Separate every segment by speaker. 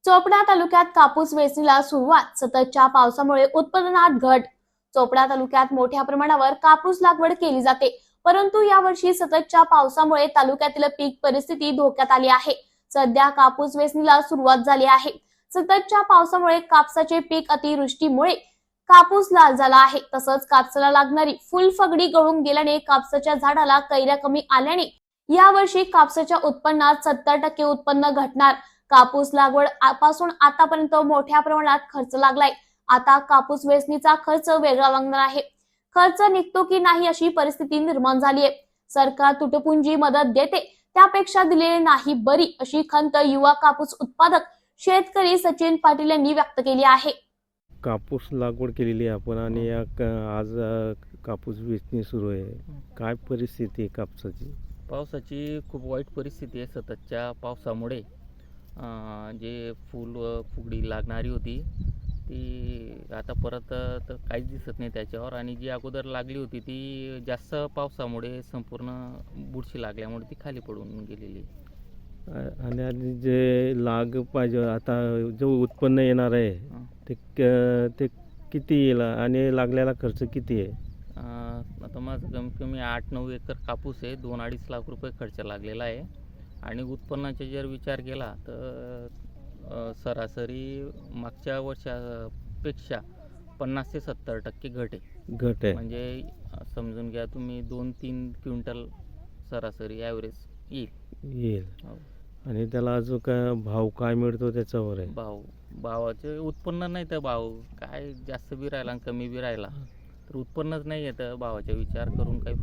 Speaker 1: चोपडा तालुक्यात कापूस वेचणीला सुरुवात. सततच्या पावसामुळे उत्पादनात घट. चोपडा तालुक्यात मोठ्या प्रमाणावर कापूस लागवड केली जाते, परंतु यावर्षी सततच्या पावसामुळे तालुक्यातील पीक परिस्थिती धोक्यात आली आहे. सध्या कापूस वेचणीला सुरुवात झाली आहे. सततच्या पावसामुळे कापसाचे पीक अतिवृष्टीमुळे कापूस लाल झाला आहे. तसंच कापसाला लागणारी फुलफगडी गळून गेल्याने कापसाच्या झाडाला कैऱ्या कमी आल्याने यावर्षी कापसाच्या उत्पन्नात 70% उत्पन्न घटणार. कापूस लागवड पासून आतापर्यंत मोठ्या प्रमाणात खर्च लागलाय. आता कापूस वेचणीचा खर्च वेगळा लागणार आहे. खर्च निघतो की नाही अशी परिस्थिती निर्माण झाली आहे. सरकार तुटपुंजी मदत देते त्यापेक्षा दिलेली नाही बरी, अशी खंत युवा कापूस उत्पादक शेतकरी सचिन पाटील यांनी व्यक्त केली आहे.
Speaker 2: कापूस लागवड केलेली आहे आपण आणि आज कापूस वेचणी सुरू आहे. काय परिस्थिती आहे कापसाची?
Speaker 3: पावसाची खूप वाईट परिस्थिती आहे. सततच्या पावसामुळे जे फुगडी लागणारी होती ती आता परत तर काहीच दिसत नाही त्याच्यावर, आणि जी अगोदर लागली होती ती जास्त पावसामुळे संपूर्ण बुरशी लागल्यामुळे ती खाली पडून गेलेली.
Speaker 2: आणि जे लाग पाहिजे आता जो उत्पन्न येणार आहे ते किती येईल आणि लागलेला खर्च किती आहे?
Speaker 3: आता माझं कमीत कमी 8-9 एकर कापूस आहे. 2-2.5 लाख रुपये खर्च लागलेला आहे. आणि उत्पन्नाचा जर विचार केला तर सरासरी मागच्या वर्षापेक्षा 50 ते 70% घट आहे. म्हणजे समजून घ्या तुम्ही 2-3 क्विंटल सरासरी ॲव्हरेज येईल.
Speaker 2: आणि त्याला अजून काय भाव काय मिळतो त्याच्यावर आहे?
Speaker 3: भावाचे उत्पन्न नाही तर भाव काय जास्त बी राहिला आणि कमी बी राहिला तर उत्पन्नच नाही येतं. भावाचा विचार करून काही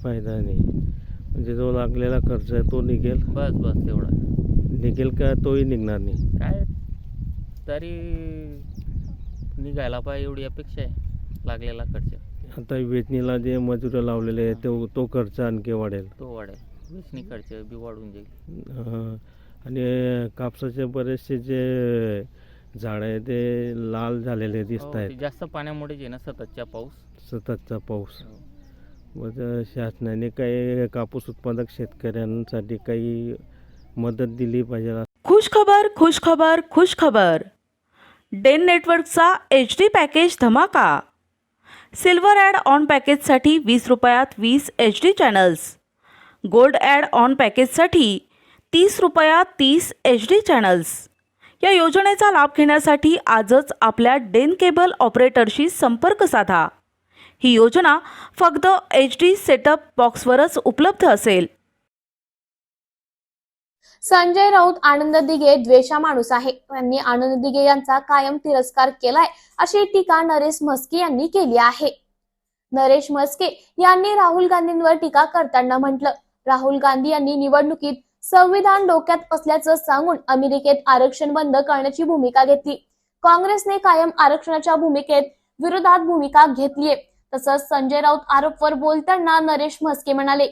Speaker 3: फायदा नाही. म्हणजे जो लागलेला खर्च आहे तो निघेल, बस तेवढा
Speaker 2: निघेल का तोही निघणार नाही?
Speaker 3: काय तरी निघायला पाहिजे एवढी अपेक्षा आहे. लागलेला खर्च
Speaker 2: आता वेचणीला जे मजूर लावलेले आहे तो खर्च आणखी वाढेल.
Speaker 3: वेचणी खर्च बी वाढून जाईल.
Speaker 2: आणि कापसाचे बरेचसे जे झाड आहे ते लाल झालेले दिसत आहेत.
Speaker 3: जास्त पाण्यामुळे जे ना सततचा पाऊस.
Speaker 2: मग शासनाने काही कापूस उत्पादक शेतकऱ्यांसाठी काही मदत दिली पाहिजे.
Speaker 4: खुश खबर. डेन नेटवर्कचा HD पॅकेज धमाका. सिल्वर ॲड ऑन पॅकेजसाठी 20 रुपयात 20 HD channels. Gold add on पॅकेजसाठी 30 रुपयात 30 HD चॅनल्स. या योजनेचा लाभ घेण्यासाठी आजच आपल्या डेन केबल ऑपरेटरशी संपर्क साधा. ही योजना फक्त HD सेटअप बॉक्सवरच उपलब्ध असेल.
Speaker 1: संजय राऊत आनंद दिघे द्वेषा माणूस आहे. त्यांनी आनंद दिघे यांचा कायम तिरस्कार केलाय, अशी टीका नरेश म्हस्के यांनी केली आहे. नरेश म्हस्के यांनी राहुल गांधींवर टीका करताना म्हटलं, राहुल गांधी यांनी निवडणुकीत संविधान डोक्यात असल्याचं सांगून अमेरिकेत आरक्षण बंद करण्याची भूमिका घेतली. काँग्रेसने कायम आरक्षणाच्या विरोधात भूमिका घेतलीये. तसंच संजय राऊत आरोपवर बोलताना नरेश म्हस्के म्हणाले,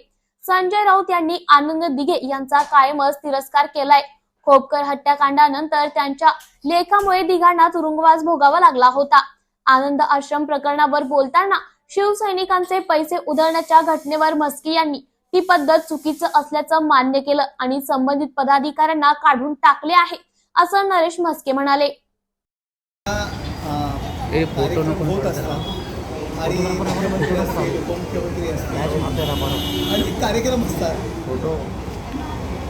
Speaker 1: संजय राऊत यांनी आनंद दिघे यांचा कायमच तिरस्कार केलाय. खोपकर हत्याकांडानंतर त्यांच्या लेखामुळे दिघांना तुरुंगवास भोगावा लागला होता. आनंद आश्रम प्रकरणावर बोलताना शिवसैनिकांचे पैसे उधळण्याच्या घटनेवर म्हस्के यांनी ही पद्धत चुकीचं असल्याचं मान्य केलं आणि संबंधित पदाधिकाऱ्यांना काढून टाकले आहे, असं नरेश म्हस्के म्हणाले.
Speaker 5: आणि कार्यक्रम असतात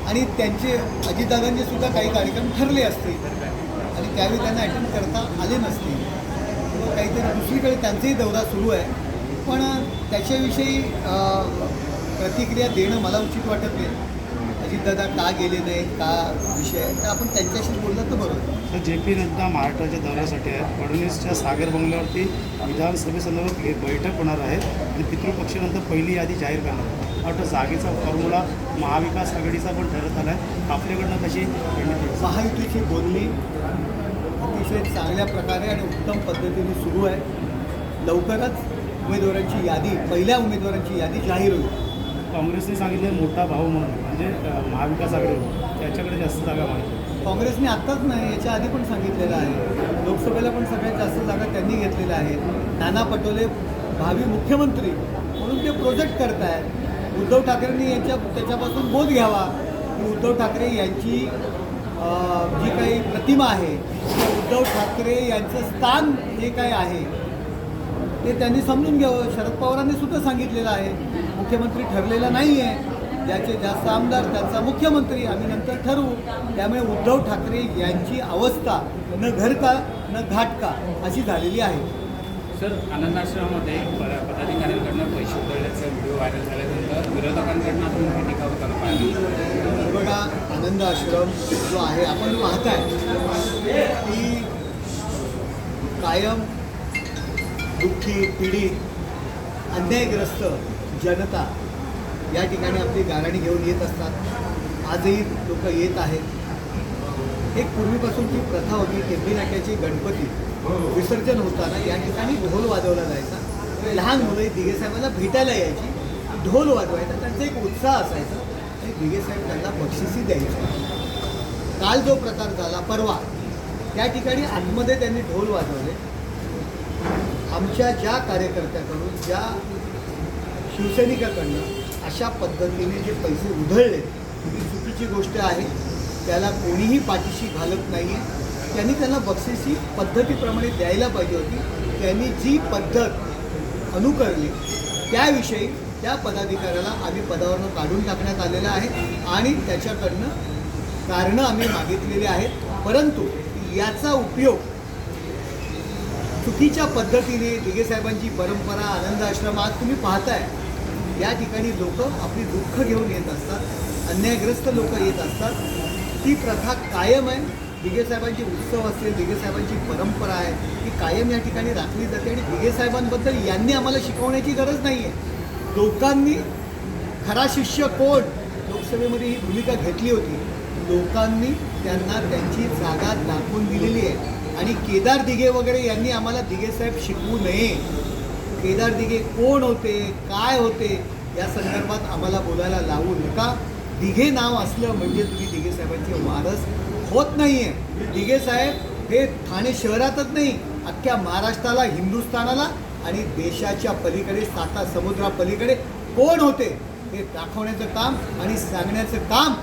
Speaker 5: आणि त्यांचे अजितदादांचे सुद्धा काही कार्यक्रम ठरले असतील आणि त्यावेळी त्यांना अटेंड करता आले नसतील. काहीतरी दुसरीकडे त्यांचाही दौरा सुरू आहे, पण त्याच्याविषयी प्रतिक्रिया देणं मला उचित वाटत नाही. अजितदादा का गेले नाहीत, का विषय आहे, तर आपण त्यांच्याशी बोललं तर बरोबर.
Speaker 6: तर JP नड्डा महाराष्ट्राच्या दौऱ्यासाठी आहेत. फडणवीसच्या सागर बंगल्यावरती विधानसभेसंदर्भात एक बैठक होणार आहे आणि पितृपक्षानंतर पहिली यादी जाहीर करणार आहे. वाटतं जागेचा फॉर्म्युला महाविकास आघाडीचा पण ठरत आला आहे. आपल्याकडनं कशी
Speaker 5: महायुतीची बोलणी अतिशय चांगल्या प्रकारे आणि उत्तम पद्धतीने सुरू आहे. लवकरच उमेदवारांची यादी, पहिल्या उमेदवारांची यादी जाहीर होईल.
Speaker 6: काँग्रेसने सांगितलं मोठा भाऊ म्हणून, म्हणजे महाविकास आघाडी त्याच्याकडे जास्त जागा माहिती.
Speaker 5: काँग्रेसने आत्ताच नाही, याच्या आधी पण सांगितलेलं आहे. लोकसभेला पण सगळ्यात जास्त जागा त्यांनी घेतलेल्या आहेत. नाना पटोले भावी मुख्यमंत्री म्हणून ते प्रोजेक्ट करत आहेत. उद्धव ठाकरेंनी त्याच्यापासून बोध घ्यावा की उद्धव ठाकरे यांची जी काही प्रतिमा आहे उद्धव ठाकरे यांचं स्थान जे काय आहे ते त्यांनी समजून घ्यावं. शरद पवारांनी सुद्धा सांगितलेलं आहे मुख्यमंत्री ठरलेला नाही आहे, ज्याचे जास्त आमदार त्यांचा मुख्यमंत्री, आम्ही नंतर ठरवू. त्यामुळे उद्धव ठाकरे यांची अवस्था न घर का न घाट का अशी झालेली आहे.
Speaker 7: सर, आनंद आश्रमामध्ये पदाधिकाऱ्यांकडनं पैसे उधळल्याचा व्हिडिओ व्हायरल झाल्यानंतर विरोधकांकडनं आपण मोठी टीका होताना पाहिली.
Speaker 5: बघा, आनंद आश्रम जो आहे आपण पाहताय की कायम दुःखी पीडित अन्यायग्रस्त जनता या ठिकाणी आपली गाराणी घेऊन येत असतात. आजही लोक येत आहेत. एक पूर्वीपासूनची प्रथा होती, टेंबी नाक्याची गणपती विसर्जन होताना या ठिकाणी ढोल वाजवला जायचा. लहान मुलं दिघेसाहेबांना भेटायला यायची, ढोल वाजवायचा, त्यांचा एक उत्साह असायचा आणि दिघेसाहेब त्यांना बक्षिसी द्यायचे. काल जो प्रकार झाला परवा, त्या ठिकाणी आतमध्ये त्यांनी ढोल वाजवले. आमच्या ज्या कार्यकर्त्याकडून, ज्या शिवसैनिकाकडनं अशा पद्धतीने जे पैसे उधळले ही चुकीची गोष्ट आहे. त्याला कोणीही पाठीशी घालत नाही आहे. त्यांनी त्यांना बक्षिसी पद्धतीप्रमाणे द्यायला पाहिजे होती. त्यांनी जी पद्धत अनुकरली त्याविषयी त्या पदाधिकाऱ्याला आम्ही पदावरून काढून टाकण्यात आलेलं आहे आणि त्याच्याकडनं कारणं आम्ही मागितलेली आहेत. परंतु याचा उपयोग चुकीच्या पद्धतीने दिघेसाहेबांची परंपरा, आनंद आश्रम आज तुम्ही पाहताय या ठिकाणी लोक आपली दुःख घेऊन येत असतात, अन्यायग्रस्त लोक येत असतात. ती प्रथा कायम आहे. दिघेसाहेबांची उत्सव असेल, दिघेसाहेबांची परंपरा आहे, ती कायम या ठिकाणी राखली जाते आणि दिघेसाहेबांबद्दल यांनी आम्हाला शिकवण्याची गरज नाही आहे. लोकांनी खरा शिष्य कोण लोकसभेमध्ये ही भूमिका घेतली होती. लोकांनी त्यांना त्यांची जागा दाखवून दिलेली आहे आणि केदार दिघे वगैरे यांनी आम्हाला दिघेसाहेब शिकवू नये. केदार दिघे कोण होते, काय होते या संदर्भात आम्हाला बोलायला लावू नका. दिघे नाव असलं म्हणजे तुम्ही दिघेसाहेबांचे वारस होत नाही आहे. दिघेसाहेब हे ठाणे शहरातच नाही, अख्ख्या महाराष्ट्राला, हिंदुस्थानाला आणि देशाच्या पलीकडे, साता समुद्रापलीकडे कोण होते हे दाखवण्याचं काम आणि सांगण्याचं काम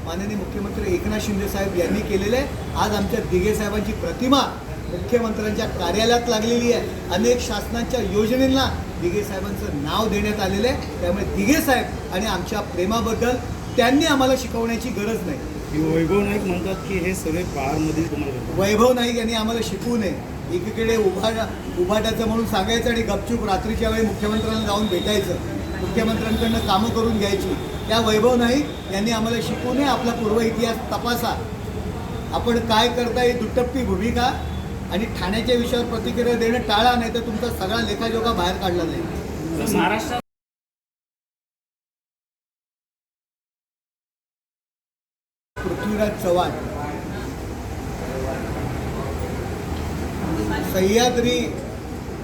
Speaker 5: माननीय मुख्यमंत्री एकनाथ शिंदे साहेब यांनी केलेलं आहे. आज आमच्या दिघेसाहेबांची प्रतिमा मुख्यमंत्र्यांच्या कार्यालयात लागलेली आहे. अनेक शासनाच्या योजनेला दिघेसाहेबांचं नाव देण्यात आलेलं आहे. त्यामुळे दिघेसाहेब आणि आमच्या प्रेमाबद्दल त्यांनी आम्हाला शिकवण्याची गरज नाही.
Speaker 6: वैभव नाईक म्हणतात की हे सगळे पहाडमधील तुम्हाला
Speaker 5: वैभव नाईक यांनी आम्हाला शिकवू नये. एकीकडे उभाटाचं म्हणून सांगायचं आणि गपचूप रात्रीच्या वेळी मुख्यमंत्र्यांना जाऊन भेटायचं, मुख्यमंत्र्यांकडनं कामं करून घ्यायची. त्या वैभव नाईक यांनी आम्हाला शिकवू नये. आपला पूर्व इतिहास तपासा. आपण काय करताय ही दुटप्पी भूमिका आणि ठाण्याच्या विषयावर प्रतिक्रिया देणं टाळा, नाही तर तुमचा सगळा लेखाजोखा बाहेर काढला जाईल.
Speaker 7: महाराष्ट्रात
Speaker 5: पृथ्वीराज चव्हाण सह्याद्री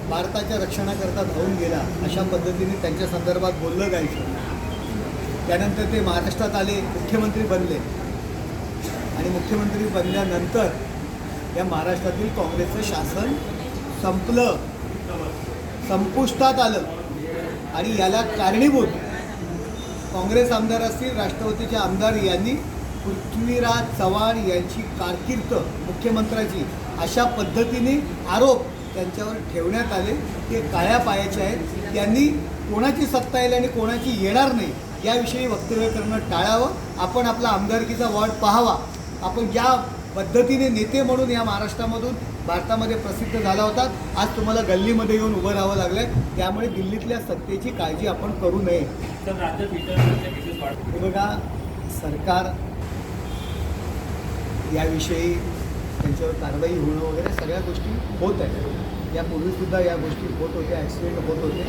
Speaker 5: भारताच्या रक्षणाकरता धावून गेला अशा पद्धतीने त्यांच्या संदर्भात बोललं जायचं. त्यानंतर ते महाराष्ट्रात आले, मुख्यमंत्री बनले आणि मुख्यमंत्री बनल्यानंतर या महाराष्ट्रातील काँग्रेसचं शासन संपलं, संपुष्टात आलं आणि याला कारणीभूत काँग्रेस आमदार असतील, राष्ट्रवादीचे आमदार यांनी पृथ्वीराज चव्हाण यांची कारकीर्द मुख्यमंत्र्याची अशा पद्धतीने आरोप त्यांच्यावर ठेवण्यात आले. ते काळ्या पायाचे आहेत. त्यांनी कोणाची सत्ता येईल आणि कोणाची येणार नाही याविषयी वक्तव्य करणं टाळावं. आपण आपला आमदारकीचा वॉर्ड पाहावा. आपण ज्या पद्धतीने नेते म्हणून या महाराष्ट्रामधून भारतामध्ये प्रसिद्ध झाला होता, आज तुम्हाला गल्लीमध्ये येऊन उभं राहावं लागलं आहे. त्यामुळे दिल्लीतल्या सत्तेची काळजी आपण करू नये. हे बघा, सरकार याविषयी त्यांच्यावर कारवाई होणं वगैरे सगळ्या गोष्टी होत आहेत. यापूर्वीसुद्धा या गोष्टी होत होत्या, ॲक्सिडेंट होत होते.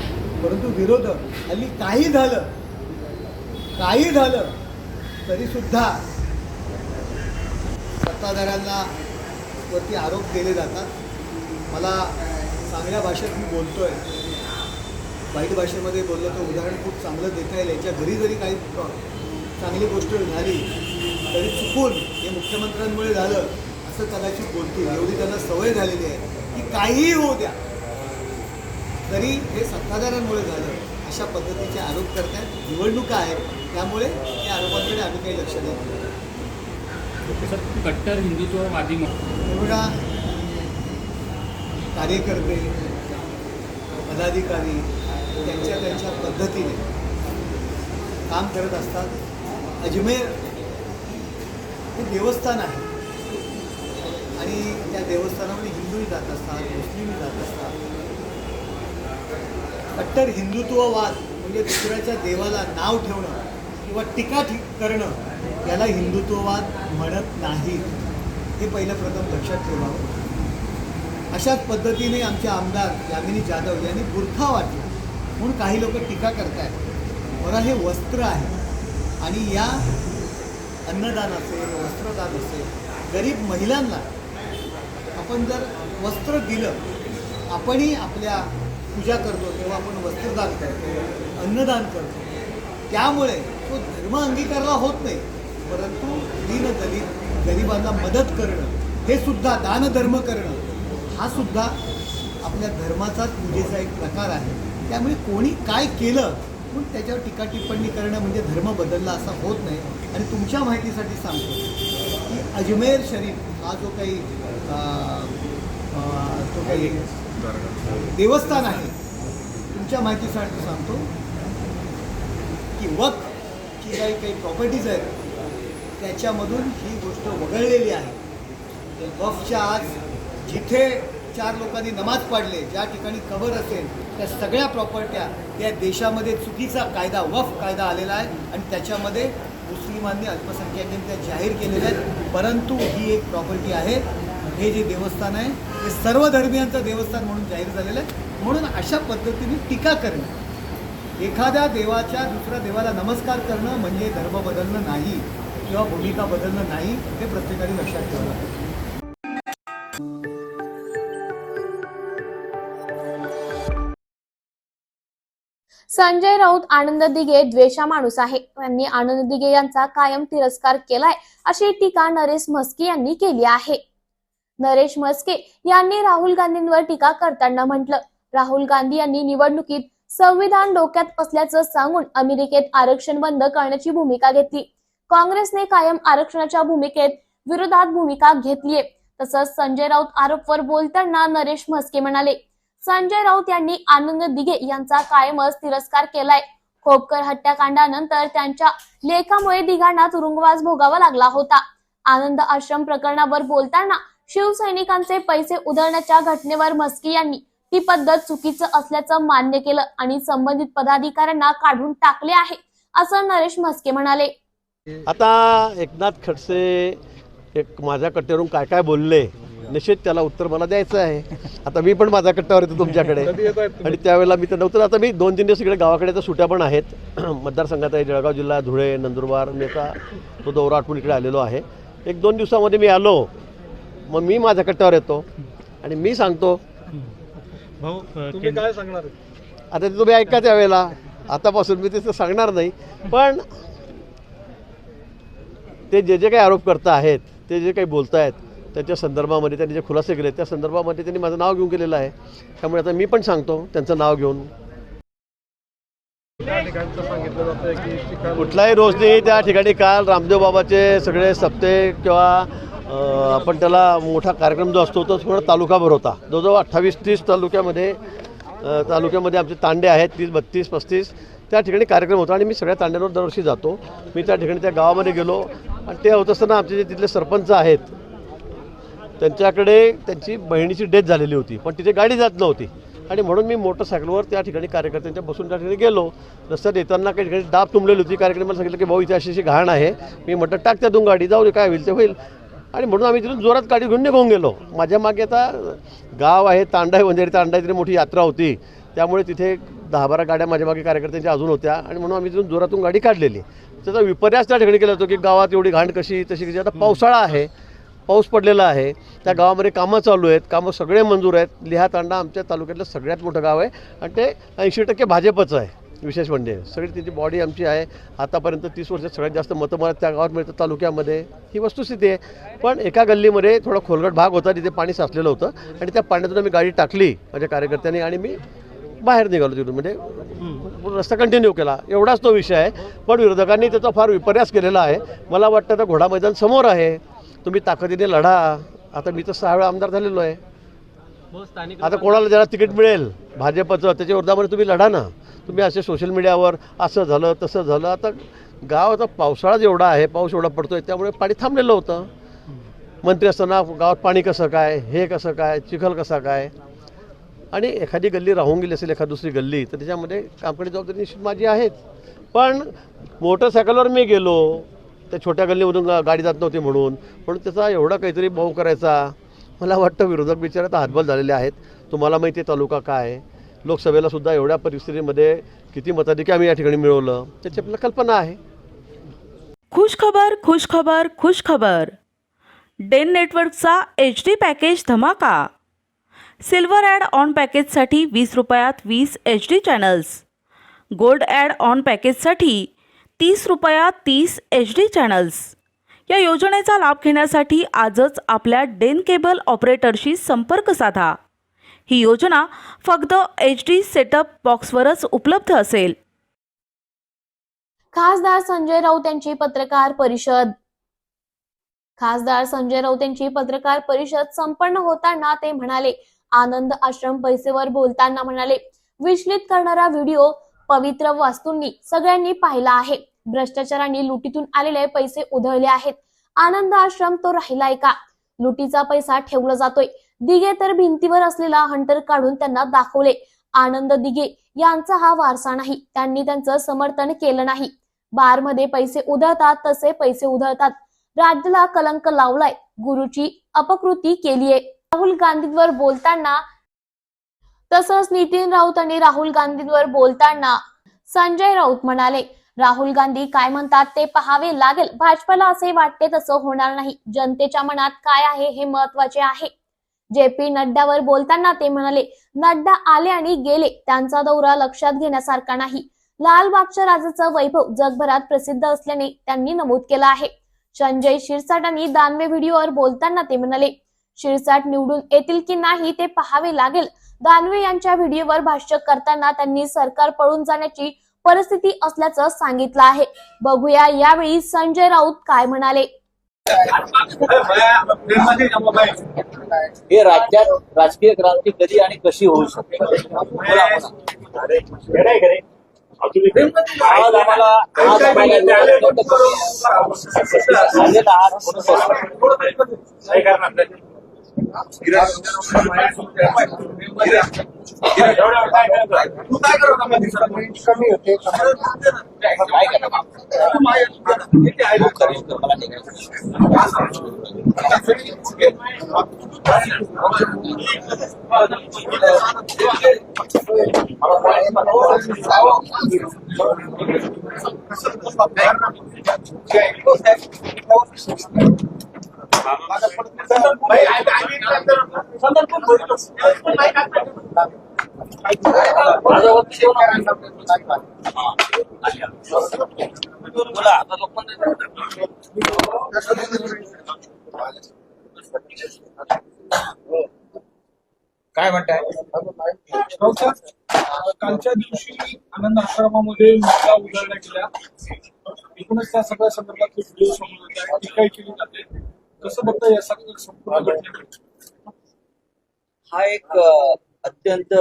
Speaker 5: परंतु विरोधक हल्ली काही झालं तरीसुद्धा सत्ताधाऱ्यांना वरती आरोप केले जातात. मला चांगल्या भाषेत मी बोलतो आहे, वाईट भाषेमध्ये बोललं तर उदाहरण खूप चांगलं देता येईल. याच्या घरी जरी काही चांगली गोष्ट झाली तरी चुकून हे मुख्यमंत्र्यांमुळे झालं असं कदाचित बोलतील. एवढी त्यांना सवय झालेली आहे की काहीही होऊ द्या तरी हे सत्ताधाऱ्यांमुळे झालं अशा पद्धतीचे आरोप करतात. निवडणुका आहेत त्यामुळे त्या आरोपांकडे आम्ही काही लक्ष देत नाही.
Speaker 7: सर कट्टर हिंदुत्ववादी
Speaker 5: हे बघा, कार्यकर्ते पदाधिकारी त्यांच्या पद्धतीने काम करत असतात. अजमेर हे देवस्थान आहे आणि त्या देवस्थानामध्ये हिंदूही जात असतात, मुस्लिमही जात असतात. कट्टर हिंदुत्ववाद म्हणजे दुसऱ्याच्या देवाला नाव ठेवणं किंवा टीका करणं याला हिंदुत्ववाद म्हणत नाही. हे पहिलं प्रथम लक्षात ठेवावं. अशाच पद्धतीने आमचे आमदार यामिनी जाधव यांनी बुरखा वाटला म्हणून काही लोक टीका करतायत. मला हे वस्त्र आहे आणि या अन्नदान असेल, वस्त्रदान असेल, गरीब महिलांना आपण जर वस्त्र दिलं, आपणही आपल्या पूजा करतो तेव्हा आपण वस्त्रदान करतो, अन्नदान करतो. त्यामुळे तो धर्म अंगीकारला होत नाही, परंतु दीनदलित गरिबांना मदत करणं हे सुद्धा दानधर्म करणं हा सुद्धा आपल्या धर्माचाच पूजेचा एक प्रकार आहे. त्यामुळे कोणी काय केलं म्हणून त्याच्यावर टीका टिप्पणी करणं म्हणजे धर्म बदलला असा होत नाही. आणि तुमच्या माहितीसाठी सांगतो की अजमेर शरीफ हा जो काही देवस्थान आहे, तुमच्या माहितीसाठी सांगतो की वक्फ जी काही प्रॉपर्टीज आहेत त्याच्यामधून ही गोष्ट वगळलेली आहे. वक्फच्या आज जिथे 4 लोकांनी नमाज पाडले, ज्या ठिकाणी कबर असेल त्या सगळ्या प्रॉपर्ट्या या देशामध्ये चुकीचा कायदा वक्फ कायदा आलेला आहे आणि त्याच्यामध्ये मुस्लिमांनी अल्पसंख्याकांनी त्या जाहीर केलेल्या आहेत. परंतु ही एक प्रॉपर्टी आहे. हे जे देवस्थान आहे ते सर्व धर्मियांचं देवस्थान म्हणून जाहीर झालेलं आहे. म्हणून अशा पद्धतीने टीका करणं, एखाद्या देवाच्या दुसऱ्या देवाला नमस्कार करणं म्हणजे धर्म बदलणं नाही किंवा भूमिका बदलणं नाही. हे प्रत्येकाने लक्षात ठेवलं.
Speaker 1: संजय राऊत आनंद दिघे द्वेषा माणूस आहे. त्यांनी आनंद दिघे यांचा कायम तिरस्कार केलाय अशी टीका नरेश म्हस्के यांनी केली आहे. नरेश म्हस्के यांनी राहुल गांधींवर टीका करताना म्हटलं, राहुल गांधी यांनी निवडणुकीत संविधान डोक्यात असल्याचं सांगून अमेरिकेत आरक्षण बंद करण्याची भूमिका घेतली. काँग्रेसने कायम आरक्षणाच्या भूमिकेत विरोधात भूमिका घेतलीये. तसंच संजय राऊत आरोपवर बोलताना नरेश म्हस्के म्हणाले, संजय राऊत यांनी आनंद दिघे यांचा कायमच तिरस्कार केलाय. खोपकर हत्याकांडानंतर त्यांच्या लेखामुळे दिघांना तुरुंगवास भोगावा लागला होता. आनंद आश्रम प्रकरणावर बोलताना शिवसैनिकांचे पैसे उधळण्याच्या घटनेवर म्हस्के यांनी ती पद्धत चुकीचं असल्याचं मान्य केलं आणि संबंधित पदाधिकाऱ्यांना काढून टाकले आहे असं नरेश म्हस्के म्हणाले.
Speaker 8: आता एकनाथ खडसे एक माझ्या कट्ट्यावरून काय काय बोलले, निश्चित त्याला उत्तर मला द्यायचं आहे. आता मी पण माझ्या कट्ट्यावर येतो तुमच्याकडे आणि त्यावेळेला मी तर नव्हतं. आता मी 2-3 दिवस इकडे गावाकडे तर सुट्या पण आहेत, मतदारसंघात आहे, जळगाव जिल्हा, धुळे, नंदुरबार. मी आता तो दौरा आटपून इकडे आलेलो आहे. 1-2 दिवसामध्ये मी आलो, मग मी माझ्या कट्ट्यावर येतो आणि मी सांगतो.
Speaker 2: तुम्ही काय सांगणार?
Speaker 8: आता ते तुम्ही ऐका त्यावेळेला. आतापासून मी ते सांगणार नाही, पण ते जे काही आरोप करत आहेत, ते जे काही बोलत आहेत त्याच्या संदर्भामध्ये त्यांनी जे खुलासे केले त्या संदर्भामध्ये त्यांनी माझं नाव घेऊन केलेलं आहे. त्यामुळे आता मी पण सांगतो त्यांचं नाव घेऊन. कुठलाही रोज नाही. त्या ठिकाणी काल रामदेव बाबाचे सगळे सप्ते किंवा आपण त्याला मोठा कार्यक्रम जो असतो तो थोडा तालुकाभर होता. जवळजवळ 28-30 तालुक्यामध्ये आमचे तांडे आहेत, 30-32-35 त्या ठिकाणी कार्यक्रम होता आणि मी सगळ्या तांड्यांवर दरवर्षी जातो. मी त्या ठिकाणी त्या गावामध्ये गेलो आणि ते होत असताना आमचे जे तिथले सरपंच आहेत त्यांच्याकडे त्यांची बहिणीची डेथ झालेली होती, पण तिथे गाडी जात नव्हती आणि म्हणून मी मोटरसायकलवर त्या ठिकाणी कार्यकर्त्यांच्या बसून त्या ठिकाणी गेलो. रस्त्यात येताना काही ठिकाणी डाब तुंबलेली होती. कार्यक्रमाला सांगितलं की भाऊ इथे अशी घाण आहे. मी म्हटलं टाक त्यातून गाडी, जाऊ दे काय होईल ते होईल. आणि म्हणून आम्ही तिथून जोरात गाडी घेऊन निघून गेलो. माझ्या मागे आता गाव आहे, तांडा आहे, वंजारी तांडा, तिथे मोठी यात्रा होती. त्यामुळे तिथे 10-12 गाड्या माझ्या मागे कार्यकर्त्यांच्या अजून होत्या आणि म्हणून आम्ही तिथून जोरातून गाडी काढलेली. त्याचा विपर्यास त्या ठिकाणी केला होतो की गावात एवढी घाण कशी तशी. आता पावसाळा आहे, पाऊस पडलेला आहे, त्या गावामध्ये कामं चालू आहेत, कामं सगळे मंजूर आहेत. लिहा तांडा आमच्या तालुक्यातलं सगळ्यात मोठं गाव आहे आणि ते 80% भाजपचं आहे. विशेष म्हणजे सगळी त्यांची बॉडी आमची आहे. आतापर्यंत 30 वर्षात सगळ्यात जास्त मतं मला त्या गावात मिळतं तालुक्यामध्ये. ही वस्तुस्थिती आहे. पण एका गल्लीमध्ये थोडा खोलगट भाग होता, तिथे पाणी साचलेलं होतं आणि त्या पाण्यातून आम्ही गाडी टाकली माझ्या कार्यकर्त्यांनी आणि मी बाहेर निघालो तिथून. म्हणजे रस्ता कंटिन्यू केला, एवढाच तो विषय आहे. पण विरोधकांनी त्याचा फार विपर्यास केलेला आहे. मला वाटतं तर घोडा मैदान समोर आहे तुम्ही ताकदीने लढा. आता मी तर 6 वेळा आमदार झालेलो आहे. आता कोणाला ज्याला तिकीट मिळेल भाजपचं त्याच्या विरोधामध्ये तुम्ही लढा ना. तुम्ही असे सोशल मीडियावर असं झालं तसं झालं. आता गावाचा पावसाळा जेवढा आहे, पाऊस एवढा पडतो आहे, त्यामुळे पाणी थांबलेलं होतं. मंत्री असताना गावात पाणी कसं काय, हे कसं काय, चिखल कसा काय, आणि एखादी गल्ली राहून गेली असेल, एखादी दुसरी गल्ली, तर त्याच्यामध्ये कामकडी जबाबदारी निश्चित माझी आहेच. पण मोटरसायकलवर मी गेलो, त्या छोट्या गल्लीमधून गाडी जात नव्हती म्हणून त्याचा एवढा काहीतरी भाऊ करायचा. मला वाटतं विरोधक बिचारे आता हातबल झालेले आहेत. तुम्हाला माहिती आहे तालुका काय, लोकसभेला सुद्धा एवढ्या परिस्थितीमध्ये किती मताधिक्य आम्ही या ठिकाणी मिळवलं, त्याची आपल्याला कल्पना आहे.
Speaker 4: खुशखबर खुशखबर खुशखबर. डेन नेटवर्कचा HD पॅकेज धमाका. सिल्वर ॲड ऑन पॅकेजसाठी 20 रुपयात 20 HD channels. Gold add on पॅकेजसाठी 30 रुपयात 30 HD चॅनल्स. या योजनेचा लाभ घेण्यासाठी आजच आपल्या डेन केबल ऑपरेटरशी संपर्क साधा. ही योजना फक्त HD सेटअप बॉक्सवरच उपलब्ध असेल.
Speaker 1: खासदार संजय राऊत यांची पत्रकार परिषद. खासदार संजय राऊत यांची पत्रकार परिषद संपन्न होताना ते म्हणाले, आनंद आश्रम पैसेवर बोलताना म्हणाले, विचलित करणारा व्हिडिओ पवित्र वास्तूंनी सगळ्यांनी पाहिला आहे. भ्रष्टाचारांनी लुटीतून आलेले पैसे उधळले आहेत. आनंद आश्रम तो राहिलाय का? लुटीचा पैसा ठेवला जातोय. दिघे तर भिंतीवर असलेला हंटर काढून त्यांना दाखवले. आनंद दिघे यांचा हा वारसा नाही. त्यांनी त्यांचं समर्थन केलं नाही. बारमध्ये पैसे उधळतात तसे पैसे उधळतात. राज्याला कलंक लावलाय. गुरुची अपकृती केलीये. राहुल गांधींवर बोलताना तसंच नितीन राऊत आणि राहुल गांधींवर बोलताना संजय राऊत म्हणाले, राहुल गांधी काय म्हणतात ते पाहावे लागेल. भाजपला असे वाटते तसं होणार नाही. जनतेच्या मनात काय आहे हे महत्वाचे आहे. JP नड्डावर बोलताना ते म्हणाले, नड्डा आले आणि गेले. त्यांचा दौरा लक्षात घेण्यासारखा नाही. लालबागच्या राजाचं वैभव जगभरात प्रसिद्ध असल्याने त्यांनी नमूद केलं आहे. संजय शिरसाट आणि दानवे व्हिडिओवर बोलताना ते म्हणाले, शिरसाट निवडून येतील की नाही ते पाहावे लागेल. दानवे यांच्या व्हिडिओवर भाष्य करताना त्यांनी सरकार पळून जाण्याची परिस्थिती असल्याचं सांगितलं आहे. बघूया यावेळी संजय राऊत काय म्हणाले.
Speaker 9: हे राज्यात राजकीय क्रांती कधी आणि कशी होऊ शकते? आज आम्हाला सांगत आहात काय म्हणताय?
Speaker 10: कालच्या दिवशी आनंद आश्रमामध्ये महिला उधळल्या गेल्या. एकूणच त्या सगळ्या संदर्भात व्हिडिओ समोर येत आहे, टीकाही केली जाते. कसं बघता या सगळ्या संपूर्ण घटनेकडे?
Speaker 9: हा एक अत्यंत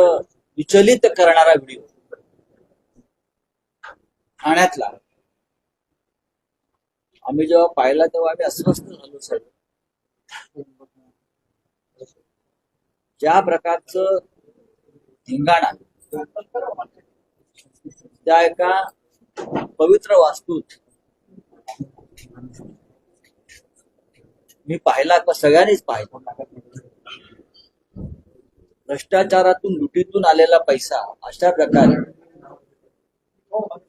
Speaker 9: विचलित करणारा व्हिडिओ ठाण्यातला. आम्ही जेव्हा पाहिला तेव्हा आम्ही अस्वस्थ झालो साहेब. ज्या प्रकारचं धिंगाणा त्या एका पवित्र वास्तूत मी पाहिला का सगळ्यांनीच पाहिला. भ्रष्टाचारातून लुटीतून आलेला पैसा अशा प्रकारे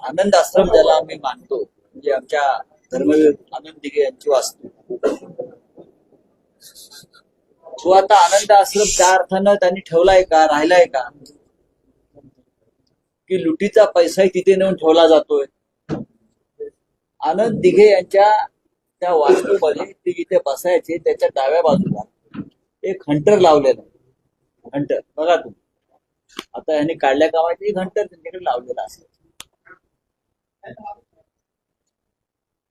Speaker 9: आनंद आश्रम ज्याला आम्ही मानतो, म्हणजे आमच्या धर्मवीर आनंद दिघे यांची वास्तू, तो आता आनंद आश्रम त्या अर्थानं त्यांनी ठेवलाय का, राहिलाय का, की लुटीचा पैसाही तिथे नेऊन ठेवला जातोय. आनंद दिघे यांच्या त्या वास्तूमध्ये ते जिथे बसायचे त्याच्या डाव्या बाजूला एक हंटर लावलेला. हंटर बघा तुम्ही, आता यांनी काढल्या का माहिती, एक हंटर त्यांच्याकडे लावलेला असेल.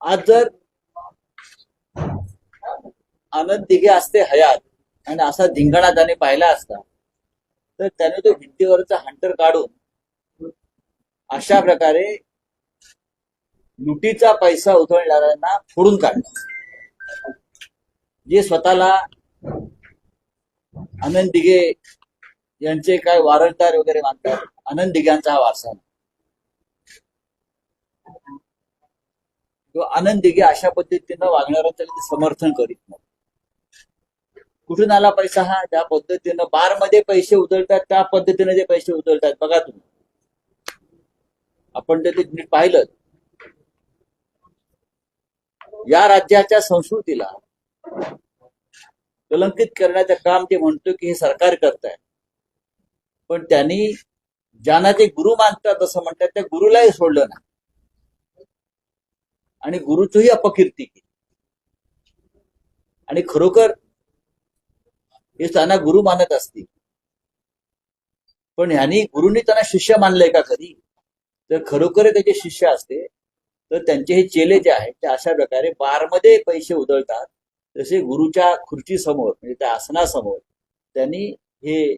Speaker 9: आज जर आनंद दिघे असते हयात आणि असा धिंगाणा त्याने पाहिला असता तर त्याने तो भिंतीवरचा हंटर काढून अशा प्रकारे लुटीचा पैसा उधळणाऱ्यांना फोडून काढला. जे स्वतःला आनंद दिघे यांचे काय वारसदार वगैरे मानतात, आनंद दिघ्यांचा हा वारसा किंवा आनंद दिघे अशा पद्धतीनं वागणाऱ्यांचं ते समर्थन करीत नाही. कुठून आला पैसा हा? ज्या पद्धतीनं बारमध्ये पैसे उधळतात त्या पद्धतीने जे पैसे उधळतात बघा तुम्ही. आपण ते नीट पाहिलं. या राज्याच्या संस्कृतीला कलंकित करण्याचं काम ते म्हणतो की हे सरकार करत आहे. पण त्यांनी ज्यांना ते गुरु मानतात असं म्हणतात त्या गुरुलाही सोडलं नाही आणि गुरुचीही अपकीर्ती केली. आणि खरोखर हे त्यांना गुरु मानत असतील पण ह्यांनी गुरुनी त्यांना शिष्य मानलंय का कधी? तर खरोखर त्याचे शिष्य असते तर त्यांचे हे चेले जे आहेत ते अशा प्रकारे बारमध्ये पैसे उधळतात. तसे गुरुच्या खुर्ची समोर म्हणजे त्या आसनासमोर त्यांनी हे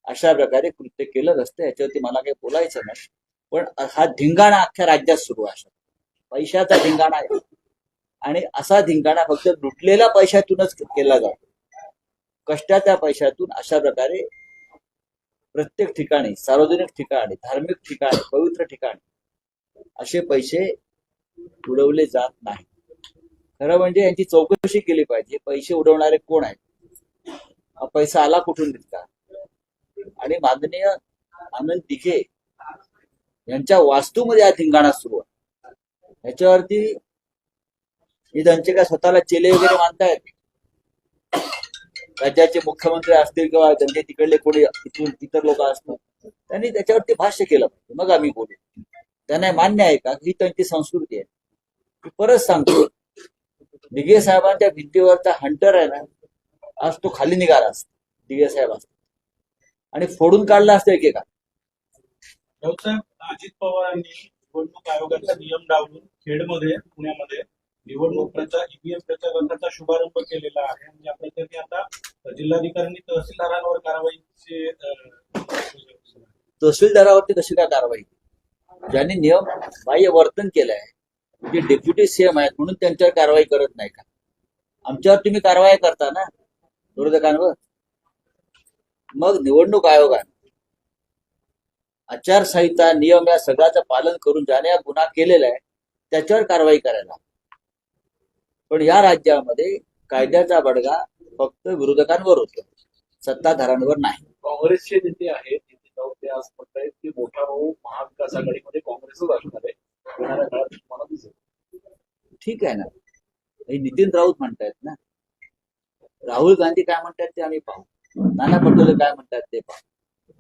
Speaker 9: अशा प्रकारे कृत्य केलं नसतं. याच्यावरती मला काही बोलायचं नाही. पण हा धिंगाणा अख्ख्या राज्यात सुरू आहे. पैशाचा धिंगाणा आहे आणि असा धिंगाणा फक्त लुटलेल्या पैशातूनच केला जातो. कष्टाच्या पैशातून अशा प्रकारे प्रत्येक ठिकाणी, सार्वजनिक ठिकाणी, धार्मिक ठिकाणी, पवित्र ठिकाणी असे पैसे उडवले जात नाही. खरं म्हणजे यांची चौकशी केली पाहिजे. पैसे उडवणारे कोण आहेत? हा पैसा आला कुठून इतका? आणि माननीय आनंद दिघे यांच्या वास्तूमध्ये हा धिंगाणा सुरू आहे. ह्याच्यावरती हे त्यांचे काय स्वतःला चेले वगैरे मानतायत. राज्याचे मुख्यमंत्री असतील किंवा त्यांचे तिकडले कोणी इतर लोक असतात त्यांनी त्याच्यावरती भाष्य केलं पाहिजे. मग आम्ही बोलू. त्यांना मान्य आहे का ही त्यांची संस्कृती आहे? परत सांगतो, दिघे साहेबांच्या भिंतीवरचा हंटर आहे ना, आज तो खाली निघाला असतो. दिघे साहेब असतो आणि फोडून काढला असतो एकेका.
Speaker 10: साहेब, अजित पवारांनी निवडणूक आयोगाचा नियम डावलून खेडमध्ये, पुण्यामध्ये निवडणूक ईव्हीएम प्रचाराचा शुभारंभ केलेला आहे आणि या प्रकरणी आता जिल्हाधिकाऱ्यांनी तहसीलदारांवर कारवाईचे
Speaker 9: तहसीलदारावरती कशी काय कारवाई? ज्यांनी नियम बाह्य वर्तन केलं आहे, जे डेप्युटी सीएम आहेत म्हणून त्यांच्यावर कारवाई करत नाही का? आमच्यावर तुम्ही कारवाई करता ना विरोधकांवर. मग निवडणूक आयोगाने आचारसंहिता, नियम या सगळ्याचं पालन करून ज्याने हा गुन्हा केलेला आहे त्याच्यावर कारवाई करायला. पण या राज्यामध्ये कायद्याचा बडगा फक्त विरोधकांवर होतो, सत्ताधाऱ्यांवर नाही.
Speaker 10: काँग्रेसचे नेते आहेत ते आज म्हणतायत की मोठा भाऊ महाविकास आघाडीमध्ये काँग्रेसच असणार आहे येणाऱ्या काळात तुम्हाला दिसेल.
Speaker 9: ठीक आहे ना, हे नितीन राऊत म्हणतायत ना. राहुल गांधी काय म्हणतात ते आम्ही पाहू. नाना पटोले काय म्हणतात ते पाहू.